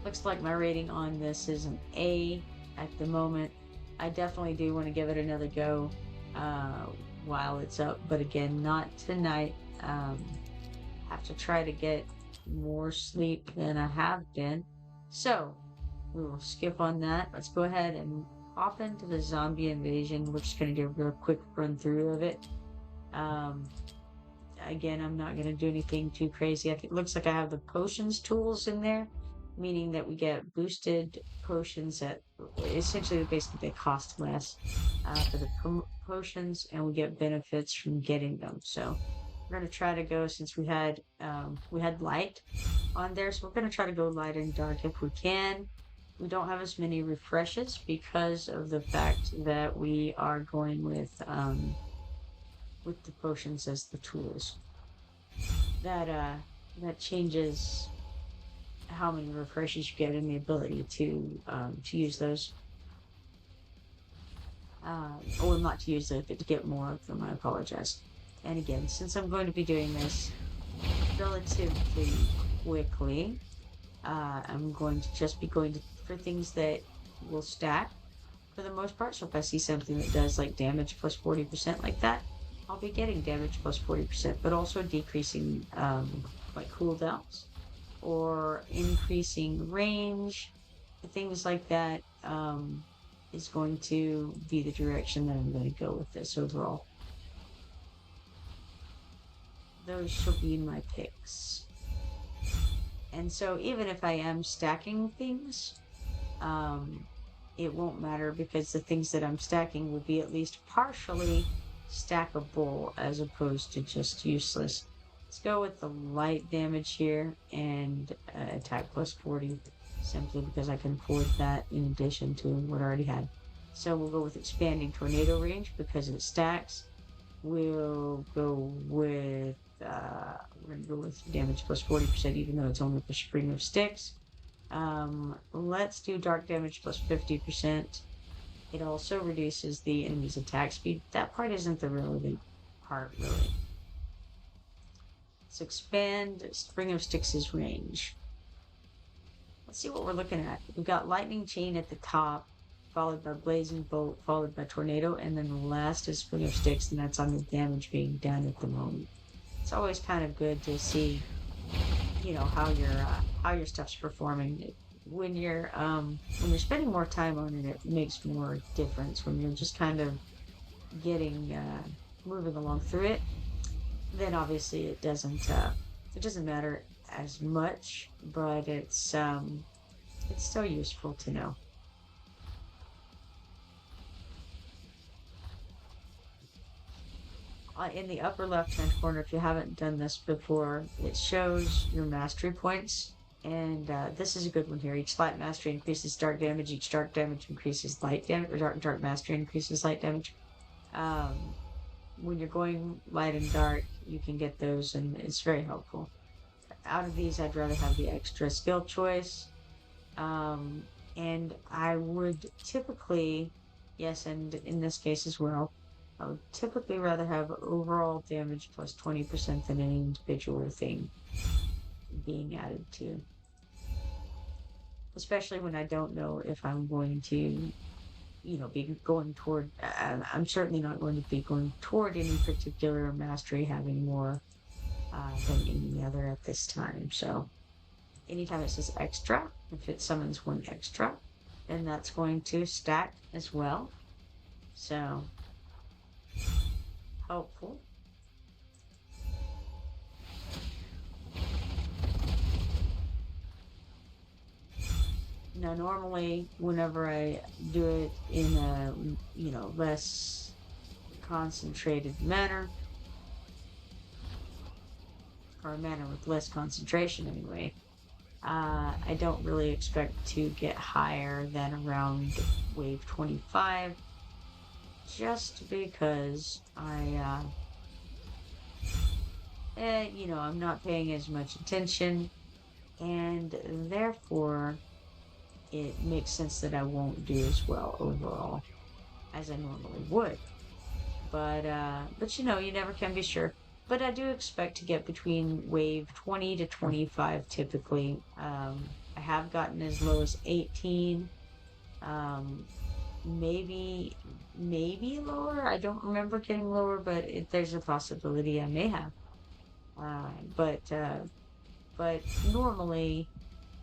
Looks like my rating on this is an A at the moment. I definitely do want to give it another go uh, while it's up, but again, not tonight. Have to try to get more sleep than I have been. So we will skip on that. Let's go ahead and hop into the zombie invasion. We're just going to do a real quick run through of it. Um, Again, I'm not going to do anything too crazy. It looks like I have the potions tools in there, meaning that we get boosted potions that essentially basically they cost less for the potions, and we get benefits from getting them. So we're going to try to go, since we had light on there, so we're going to try to go light and dark if we can. We don't have as many refreshes because of the fact that we are going with the potions as the tools. That that changes how many refreshes you get and the ability to use those. Or not to use those, but to get more of them. I apologize. And again, since I'm going to be doing this relatively quickly, I'm going to just be going for things that will stack for the most part. So if I see something that does like damage plus 40% like that, I'll be getting damage plus 40%, but also decreasing like cooldowns or increasing range, things like that is going to be the direction that I'm going to go with this overall. Those shall be my picks. And so even if I am stacking things, it won't matter because the things that I'm stacking will be at least partially stackable as opposed to just useless. Let's go with the light damage here and attack plus 40 simply because I can afford that in addition to what I already had. So we'll go with expanding tornado range because it stacks. We'll go with we're gonna go with damage plus 40% even though it's only for Spring of Sticks. Let's do dark damage plus 50%. It also reduces the enemy's attack speed. That part isn't the relevant part, really. Let's expand Spring of Sticks' range. Let's see what we're looking at. We've got Lightning Chain at the top, followed by Blazing Bolt, followed by Tornado, and then the last is Spring of Sticks, and that's on the damage being done at the moment. It's always kind of good to see, you know, how your stuff's performing. When you're spending more time on it, it makes more difference. When you're just kind of getting moving along through it, then obviously it doesn't matter as much, but it's still useful to know. In the upper left hand corner, if you haven't done this before, it shows your mastery points. And this is a good one here. Each light mastery increases dark damage. Each dark damage increases light damage. Or dark mastery increases light damage. When you're going light and dark, you can get those, and it's very helpful. Out of these, I'd rather have the extra skill choice. And I would typically, yes, and in this case as well, I would typically rather have overall damage plus 20% than any individual thing being added to. Especially when I don't know if I'm going to, you know, be going toward, I'm certainly not going to be going toward any particular mastery having more than any other at this time. So anytime it says extra, if it summons one extra, then that's going to stack as well. So helpful. Now, normally, whenever I do it in a, you know, less concentrated manner, or a manner with less concentration anyway, I don't really expect to get higher than around wave 25, just because you know, I'm not paying as much attention, and therefore it makes sense that I won't do as well overall as I normally would. But you know, you never can be sure. But I do expect to get between wave 20 to 25 typically. I have gotten as low as 18. Um, maybe lower. I don't remember getting lower, but there's a possibility I may have. Uh, but uh, but normally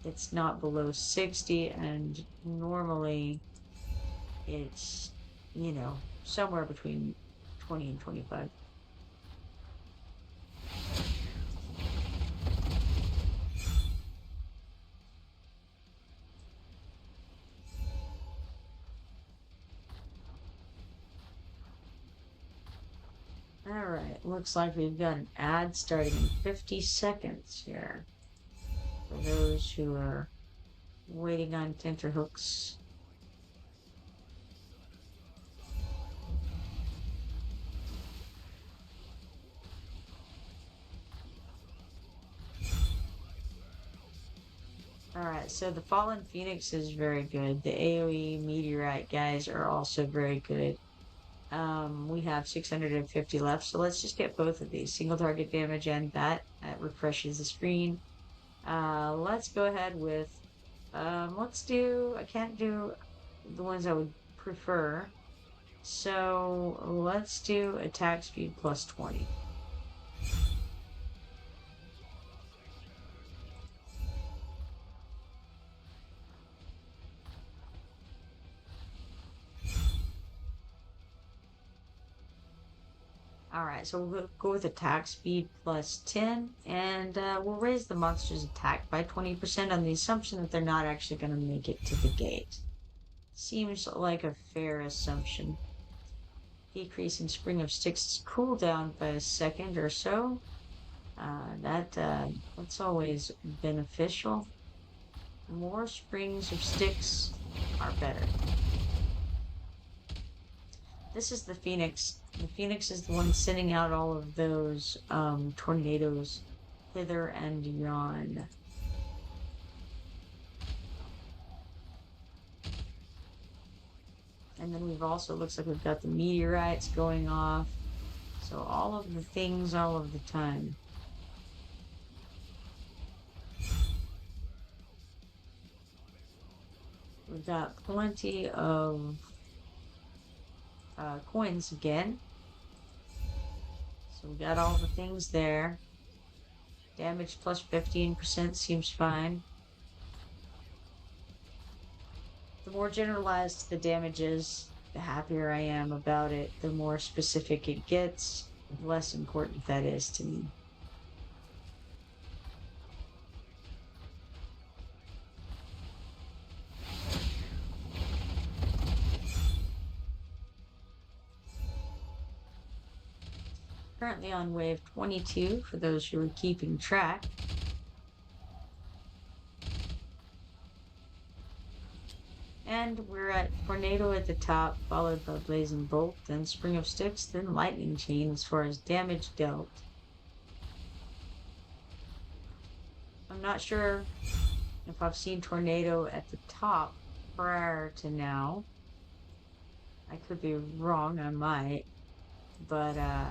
it's not below 60, and normally it's somewhere between 20 and 25. All right, looks like we've got an ad starting in 50 seconds here for those who are waiting on tenterhooks. All right, so the Fallen Phoenix is very good. The AoE Meteorite guys are also very good. We have 650 left, so let's just get both of these. Single target damage and that refreshes the screen. Let's go ahead with, let's do, I can't do the ones I would prefer. So let's do attack speed plus 20. All right, so we'll go with attack speed plus 10, and we'll raise the monster's attack by 20% on the assumption that they're not actually going to make it to the gate. Seems like a fair assumption. Decrease in Spring of Sticks cooldown by a second or so. That's always beneficial. More Springs of Sticks are better. This is the Phoenix. The Phoenix is the one sending out all of those tornadoes hither and yon. And then we've also, looks like we've got the meteorites going off. So all of the things all of the time. We've got plenty of coins again. So we got all the things there. Damage plus 15% seems fine. The more generalized the damage is, the happier I am about it. The more specific it gets, the less important that is to me. Currently on wave 22 for those who are keeping track. And we're at Tornado at the top, followed by Blazing Bolt, then Spring of Sticks, then Lightning Chain as far as damage dealt. I'm not sure if I've seen Tornado at the top prior to now. I could be wrong, I might, but I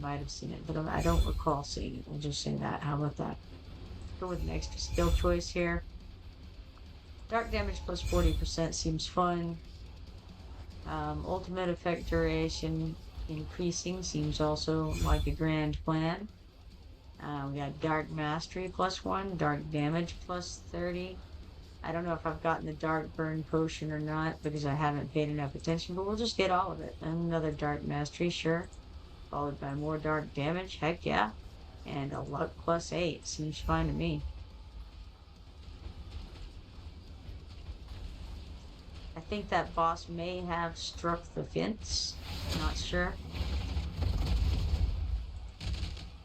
might have seen it, but I don't recall seeing it. I'll just say that. How about that? Go with an extra skill choice here. Dark damage plus 40% seems fun. Ultimate effect duration increasing seems also like a grand plan. We got Dark Mastery plus 1, Dark Damage plus 30. I don't know if I've gotten the Dark Burn potion or not because I haven't paid enough attention, but we'll just get all of it. Another Dark Mastery, sure. Followed by more Dark Damage, heck yeah. And a Luck plus 8, seems fine to me. I think that boss may have struck the fence. Not sure.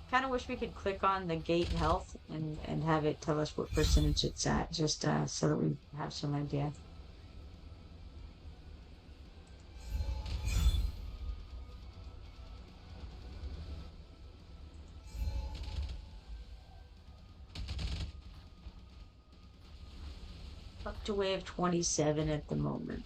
Kind of wish we could click on the gate health and have it tell us what percentage it's at, just so that we have some idea. Up to wave 27 at the moment.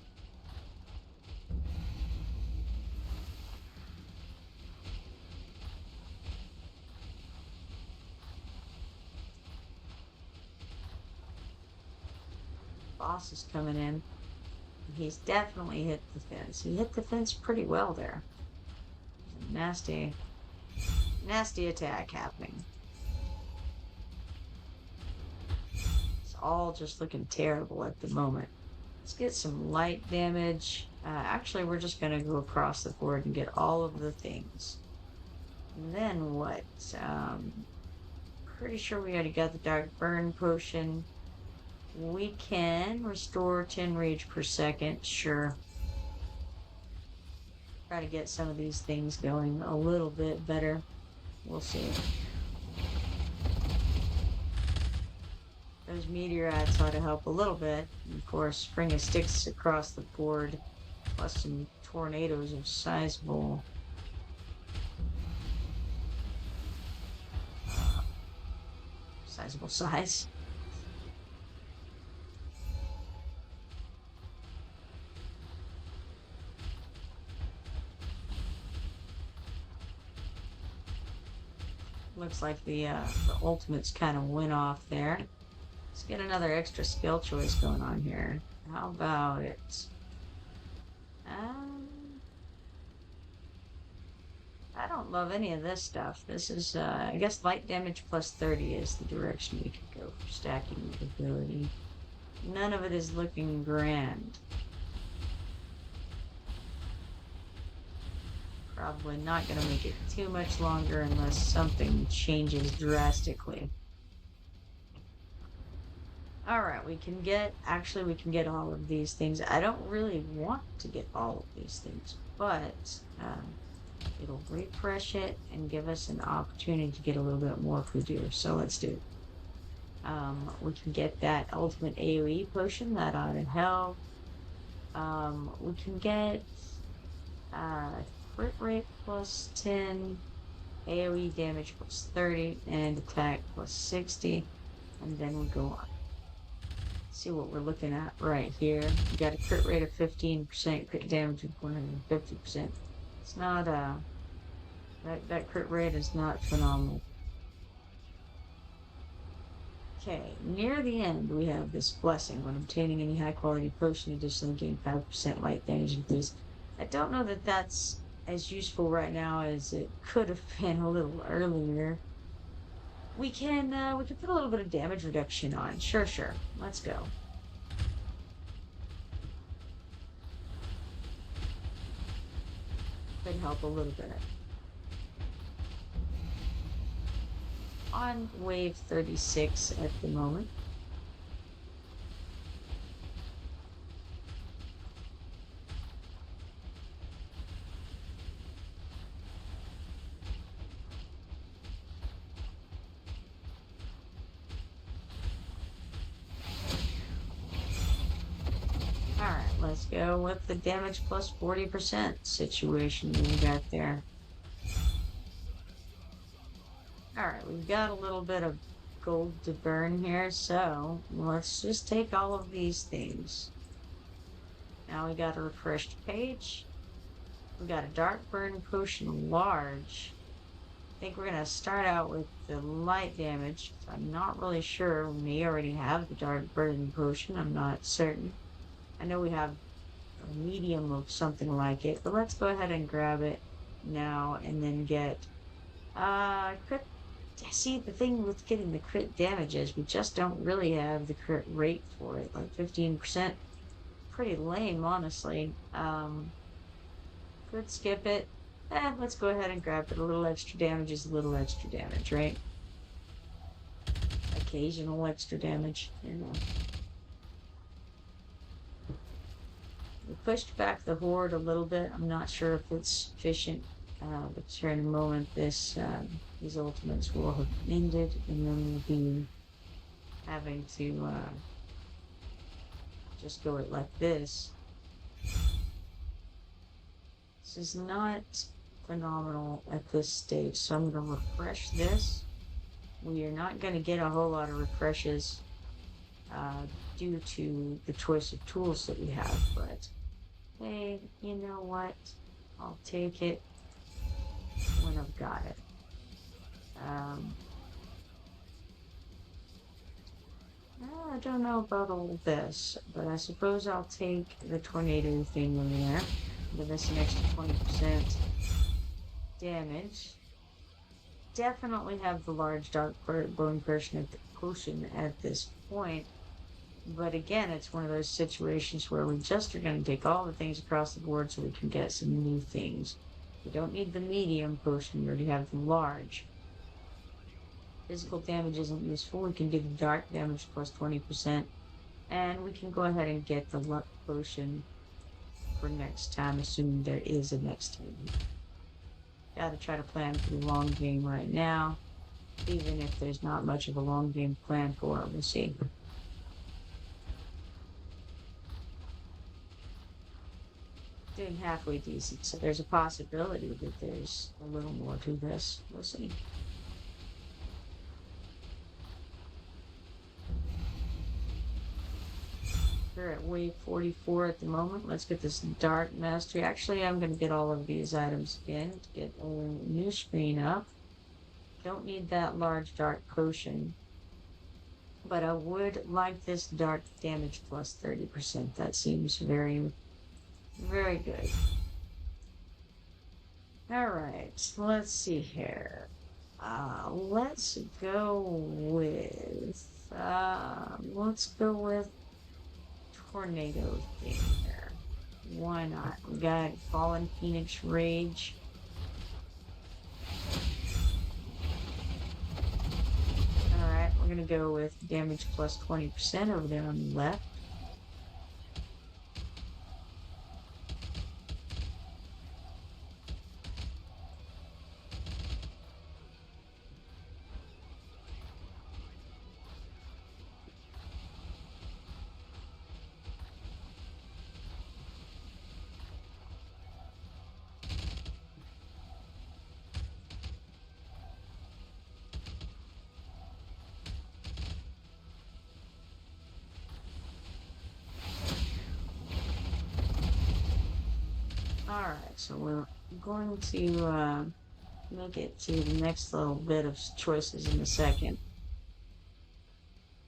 boss is coming in. He's definitely hit the fence. He hit the fence pretty well there. Nasty, nasty attack happening. It's all just looking terrible at the moment. Let's get some light damage. Actually, we're just going to go across the board and get all of the things. And then what? Pretty sure we already got the dark burn potion. We can restore 10 rage per second, sure. Try to get some of these things going a little bit better. We'll see. Those meteorites ought to help a little bit. And of course, Spring of Sticks across the board, plus some tornadoes of sizable size. Looks like the ultimates kind of went off there. Let's get another extra skill choice going on here. How about it? I don't love any of this stuff. This is, I guess light damage plus 30 is the direction we could go for stacking ability. None of it is looking grand. Probably not going to make it too much longer unless something changes drastically. Alright, we can get all of these things. I don't really want to get all of these things, but it'll refresh it and give us an opportunity to get a little bit more if we do. So let's do it. We can get that ultimate AoE potion, that ought to help. We can get crit rate plus 10, AoE damage plus 30, and attack plus 60, and then we go on. See what we're looking at right here. We got a crit rate of 15%, crit damage of 150%. It's not that crit rate is not phenomenal. Okay, near the end we have this blessing. When obtaining any high quality potion, additionally gain 5% light damage increase. I don't know that that's as useful right now as it could have been a little earlier. We can put a little bit of damage reduction on. Sure. Let's go. Could help a little bit. On wave 36 at the moment. Let's go with the damage plus 40% situation we got there. Alright, we've got a little bit of gold to burn here, so let's just take all of these things. Now we got a refreshed page. We got a dark burn potion large. I think we're going to start out with the light damage. I'm not really sure. We may already have the dark burn potion. I'm not certain. I know we have a medium of something like it, but let's go ahead and grab it now and then get crit. See, the thing with getting the crit damage is we just don't really have the crit rate for it, like 15%. Pretty lame, honestly. Could skip it. Let's go ahead and grab it. A little extra damage is a little extra damage, right? Occasional extra damage, you know. We pushed back the horde a little bit. I'm not sure if it's sufficient, but here in a moment, these ultimates will have ended, and then we'll be having to just go it like this. This is not phenomenal at this stage, so I'm going to refresh this. We are not going to get a whole lot of refreshes due to the choice of tools that we have, but hey, you know what? I'll take it when I've got it. I don't know about all of this, but I suppose I'll take the tornado thing over there. Give us an extra 20% damage. Definitely have the large dark bone potion at this point. But again, it's one of those situations where we just are going to take all the things across the board so we can get some new things. We don't need the medium potion, we already have the large. Physical damage isn't useful. We can do the dark damage plus 20%. And we can go ahead and get the luck potion for next time, assuming there is a next time. Gotta try to plan for the long game right now, even if there's not much of a long game plan for it. We'll see. Doing halfway decent, so there's a possibility that there's a little more to this. We'll see. We're at wave 44 at the moment. Let's get this dark mastery. Actually, I'm going to get all of these items again to get a new screen up. Don't need that large dark potion. But I would like this dark damage plus 30%. That seems very, very good. Alright, let's see here. Let's go with tornado thing there. Why not? We got Fallen Phoenix Rage. Alright, we're gonna go with damage plus 20% over there on the left. Alright, so we're going to make it to the next little bit of choices in a second.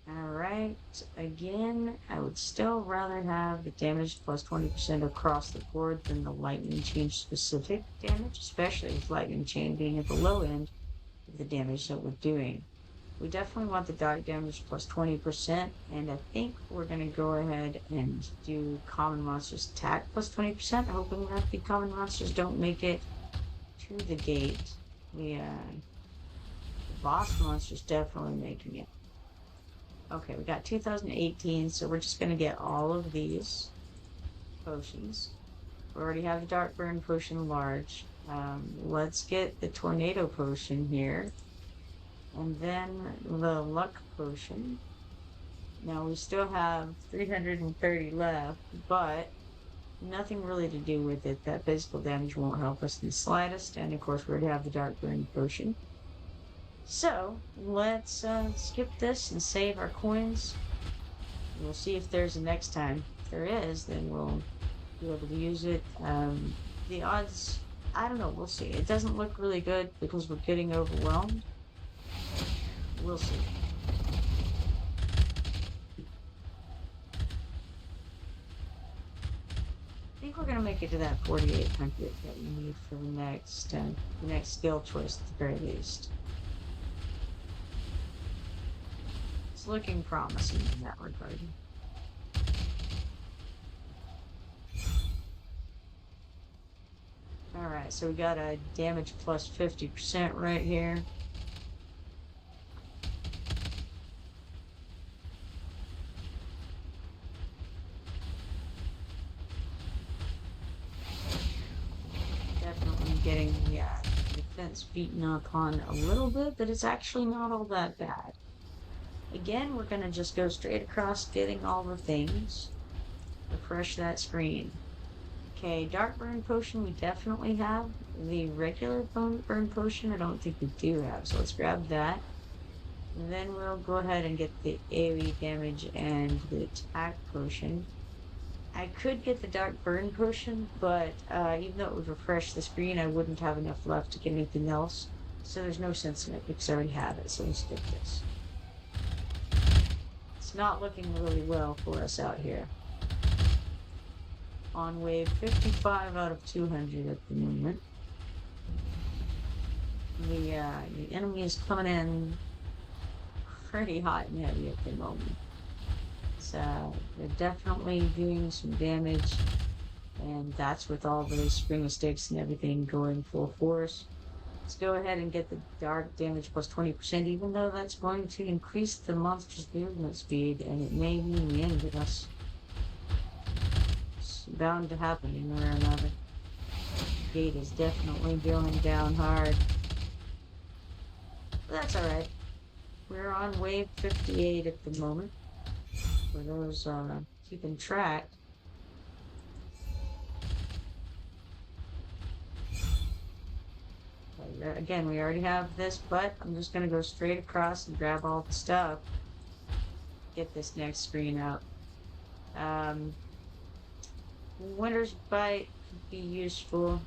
Alright, again, I would still rather have the damage plus 20% across the board than the lightning chain specific damage, especially with lightning chain being at the low end of the damage that we're doing. We definitely want the dark damage plus 20%, and I think we're going to go ahead and do common monsters attack plus 20%, hoping that the common monsters don't make it to the gate. The boss monsters definitely making it. Okay, we got 2018, so we're just going to get all of these potions. We already have the dark burn potion large. Let's get the tornado potion here. And then the luck potion. Now we still have 330 left, but nothing really to do with it. That physical damage won't help us in the slightest. And of course we already have the dark burn potion. So let's skip this and save our coins. We'll see if there's a next time. If there is, then we'll be able to use it. The odds, I don't know, we'll see. It doesn't look really good because we're getting overwhelmed. We'll see. I think we're gonna make it to that 4,800 that we need for the next skill choice at the very least. It's looking promising in that regard. Alright, so we got a damage plus 50% right here. Getting the defense beaten up on a little bit, but it's actually not all that bad. Again, we're going to just go straight across getting all the things. Refresh that screen. Okay, dark burn potion we definitely have. The regular burn potion I don't think we do have, so let's grab that. And then we'll go ahead and get the AoE damage and the attack potion. I could get the dark burn potion, but even though it would refresh the screen, I wouldn't have enough left to get anything else. So there's no sense in it because I already have it, so let's skip this. It's not looking really well for us out here. On wave 55 out of 200 at the moment. The enemy is coming in pretty hot and heavy at the moment. So they're definitely doing some damage, and that's with all the spring of sticks and everything going full force. Let's go ahead and get the dark damage plus 20%, even though that's going to increase the monster's movement speed, and it may mean the end of us. It's bound to happen in one or another. The gate is definitely going down hard. But that's alright. We're on wave 58 at the moment. For those keeping track. Again, we already have this, but I'm just going to go straight across and grab all the stuff. Get this next screen out. Winter's Bite could be useful.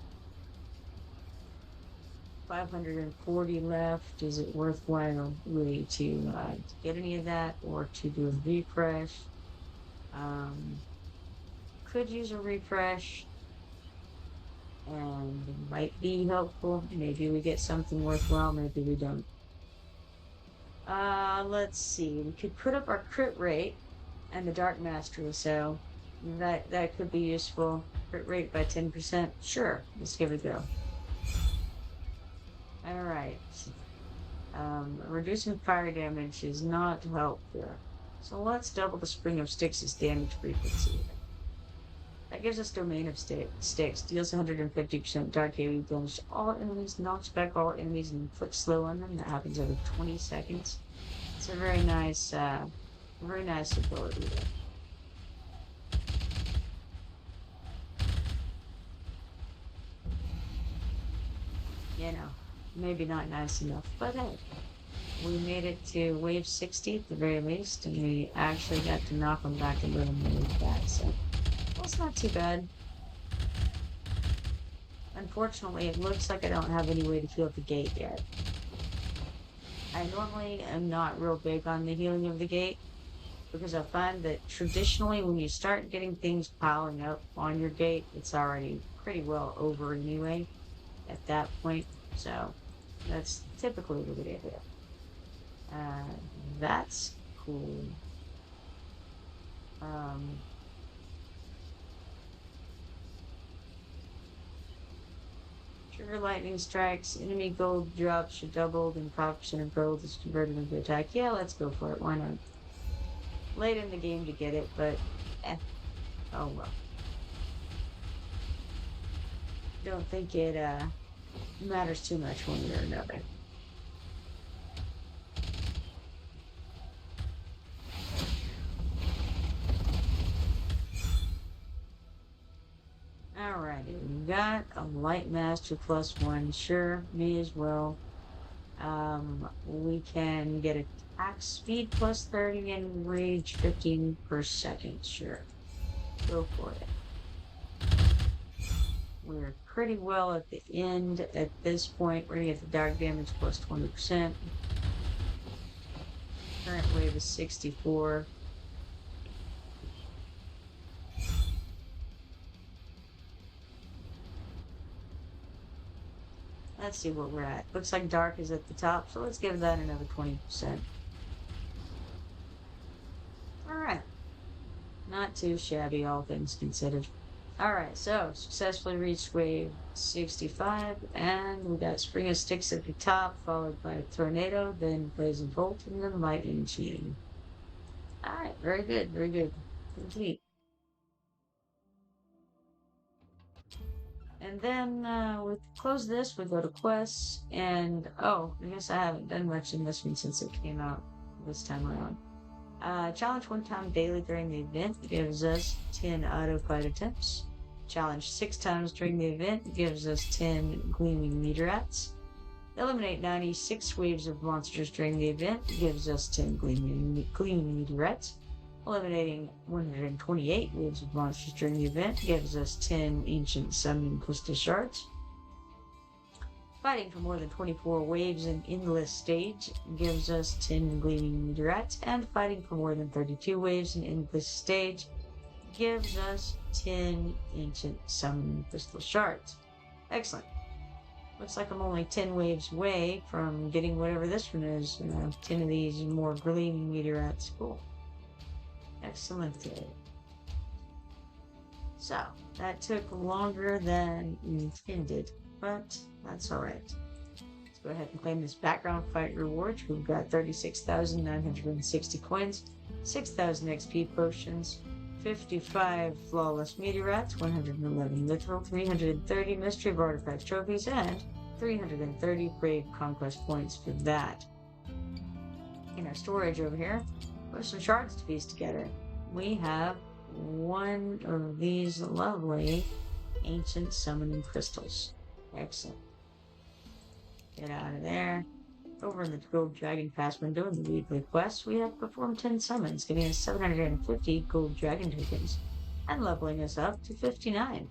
540 left. Is it worthwhile really to get any of that, or to do a refresh? Could use a refresh, and it might be helpful. Maybe we get something worthwhile, maybe we don't. Let's see. We could put up our crit rate and the Dark Mastery, so that could be useful. Crit rate by 10%. Sure, let's give it a go. Alright. Reducing fire damage is not helpful. So let's double the Spring of Sticks' damage frequency. That gives us Domain of Sticks. Deals 150% dark AoE damage to all enemies, knocks back all enemies, and inflicts slow on them. That happens every 20 seconds. It's a very nice ability there. You know, maybe not nice enough, but hey, we made it to wave 60 at the very least, and we actually got to knock them back a little more with that, so that's not too bad. Unfortunately, it looks like I don't have any way to heal the gate yet. I normally am not real big on the healing of the gate, because I find that traditionally when you start getting things piling up on your gate, it's already pretty well over anyway at that point, so that's typically the way to do it. That's cool. Trigger lightning strikes, enemy gold drops should double, then 5% of gold is converted into attack. Yeah, let's go for it, why not? Late in the game to get it, but oh well. Don't think it matters too much one way or another. Alrighty, we got a Light Master +1, sure, me as well. We can get attack speed +30 and rage 15 per second, sure. Go for it. We're pretty well at the end at this point. We're gonna get the dark damage +20%. Current wave is 64. Let's see what we're at. Looks like dark is at the top, so let's give that another 20%. Alright. Not too shabby, all things considered. Alright, so successfully reached wave 65, and we got Spring of Sticks at the top, followed by a Tornado, then Blazing Bolt, and then Lightning Chain. Alright, very good, very good. Complete. And then we close this, we go to quests, and oh, I guess I haven't done much in this one since it came out this time around. Challenge 1 time daily during the event gives us 10 auto fight attempts. Challenge 6 times during the event gives us 10 gleaming meteorites. Eliminate 96 waves of monsters during the event gives us 10 gleaming meteorites. Eliminating 128 waves of monsters during the event gives us 10 ancient summon crystal shards. Fighting for more than 24 waves in endless stage gives us 10 gleaming meteorites, and fighting for more than 32 waves in endless stage gives us 10 ancient summoning crystal shards. Excellent. Looks like I'm only 10 waves away from getting whatever this one is. 10 of these more gleaming meteorites. Cool. Excellent. So, that took longer than intended, but that's alright. Let's go ahead and claim this background fight reward. We've got 36,960 coins, 6,000 XP potions, 55 flawless meteorites, 111 mithril, 330 mystery of artifact trophies, and 330 brave conquest points for that. In our storage over here, we have some shards to piece together. We have one of these lovely ancient summoning crystals. Excellent. Get out of there. Over in the Gold Dragon Pass window in the weekly quest, we have performed 10 summons, giving us 750 Gold Dragon tokens, and leveling us up to 59.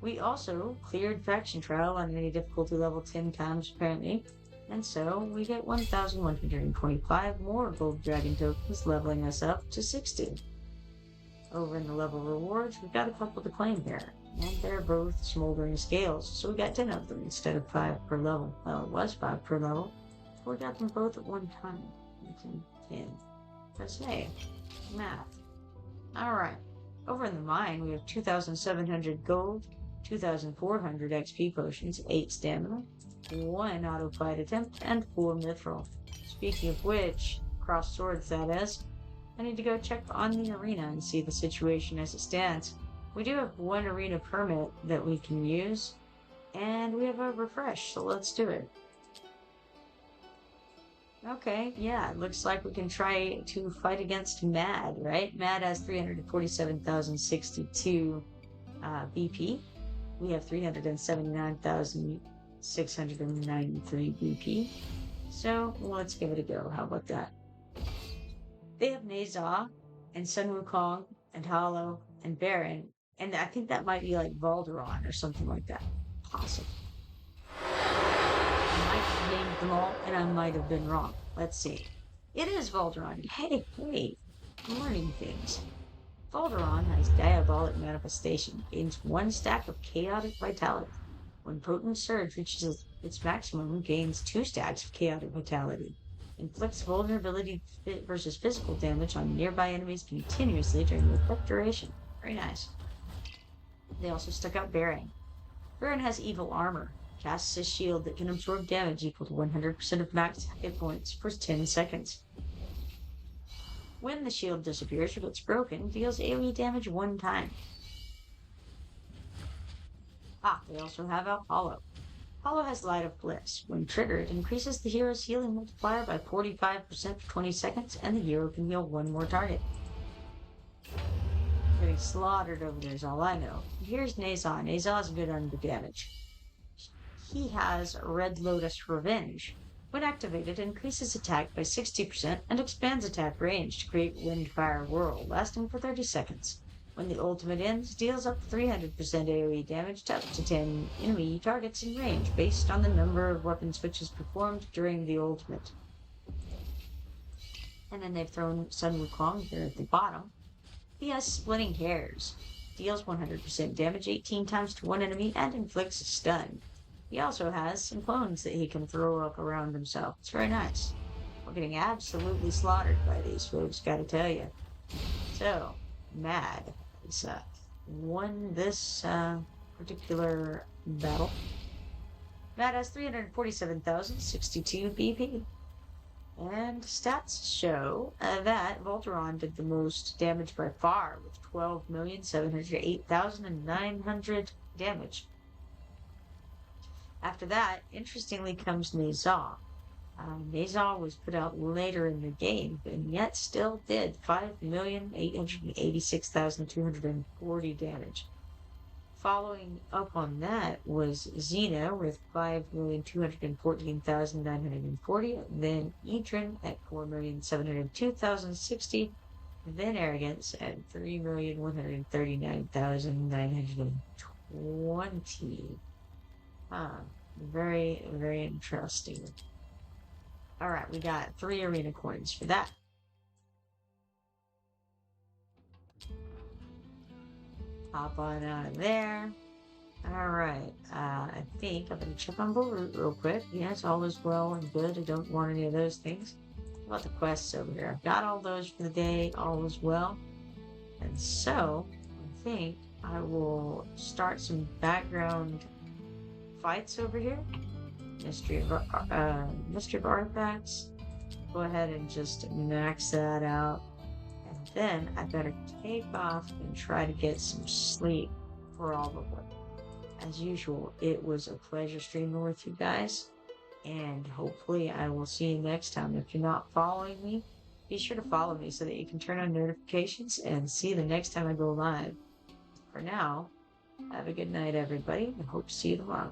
We also cleared Faction Trial on any difficulty level 10 times apparently, and so we get 1,125 more Gold Dragon tokens, leveling us up to 60. Over in the level rewards, we've got a couple to claim here, and they're both smoldering scales, so we got 10 of them instead of 5 per level. Well, it was 5 per level, so we got them both at one time. 10. Let's say, math. Alright, over in the mine, we have 2,700 gold, 2,400 XP potions, 8 stamina, 1 auto fight attempt, and 4 mithril. Speaking of which, cross swords that is, I need to go check on the arena and see the situation as it stands. We do have one arena permit that we can use, and we have a refresh, so let's do it. Okay, yeah, it looks like we can try to fight against Mad, right? Mad has 347,062 BP. We have 379,693 BP. So let's give it a go. How about that? They have Nezha and Sun Wukong and Hollow and Baron, and I think that might be like Valderon or something like that. Possible. I might have named them all, and I might have been wrong. Let's see. It is Valderon. Hey, I'm learning things. Valderon has Diabolic Manifestation, gains 1 stack of Chaotic Vitality. When Potent Surge reaches its maximum, gains 2 stacks of Chaotic Vitality. Inflicts vulnerability versus physical damage on nearby enemies continuously during the effect duration. Very nice. They also stuck out Baron. Baron has Evil Armor. Casts a shield that can absorb damage equal to 100% of max hit points for 10 seconds. When the shield disappears or gets broken, deals AoE damage 1 time. They also have out Hollow. Hollow has Light of Bliss. When triggered, increases the hero's healing multiplier by 45% for 20 seconds, and the hero can heal 1 more target. Getting slaughtered over there is all I know. Here's Nezha. Nezha's good under damage. He has Red Lotus Revenge. When activated, increases attack by 60% and expands attack range to create Windfire Whirl, lasting for 30 seconds. When the ultimate ends, deals up 300% AoE damage to up to 10 enemy targets in range, based on the number of weapon switches performed during the ultimate. And then they've thrown Sun Wukong here at the bottom. He has Splitting Hairs. Deals 100% damage 18 times to 1 enemy and inflicts a stun. He also has some clones that he can throw up around himself. It's very nice. We're getting absolutely slaughtered by these folks, gotta tell you. So, Mad has won this particular battle. Mad has 347,062 BP. And stats show that Voltron did the most damage by far, with 12,708,900 damage. After that, interestingly, comes Nezha. Nezha was put out later in the game, and yet still did 5,886,240 damage. Following up on that was Xena with 5,214,940, then Etran at 4,702,060, then Arrogance at 3,139,920. Very, very interesting. All right, we got 3 arena coins for that. Hop on out of there. All right. I think I'm going to check on Balut real quick. Yes, all is well and good. I don't want any of those things. What about the quests over here? I've got all those for the day. All is well. And so I think I will start some background fights over here. Mystery of Artifacts. Go ahead and just max that out. And then I better take off and try to get some sleep for all of it. As usual, it was a pleasure streaming with you guys. And hopefully I will see you next time. If you're not following me, be sure to follow me so that you can turn on notifications and see the next time I go live. For now, have a good night, everybody, and hope to see you tomorrow.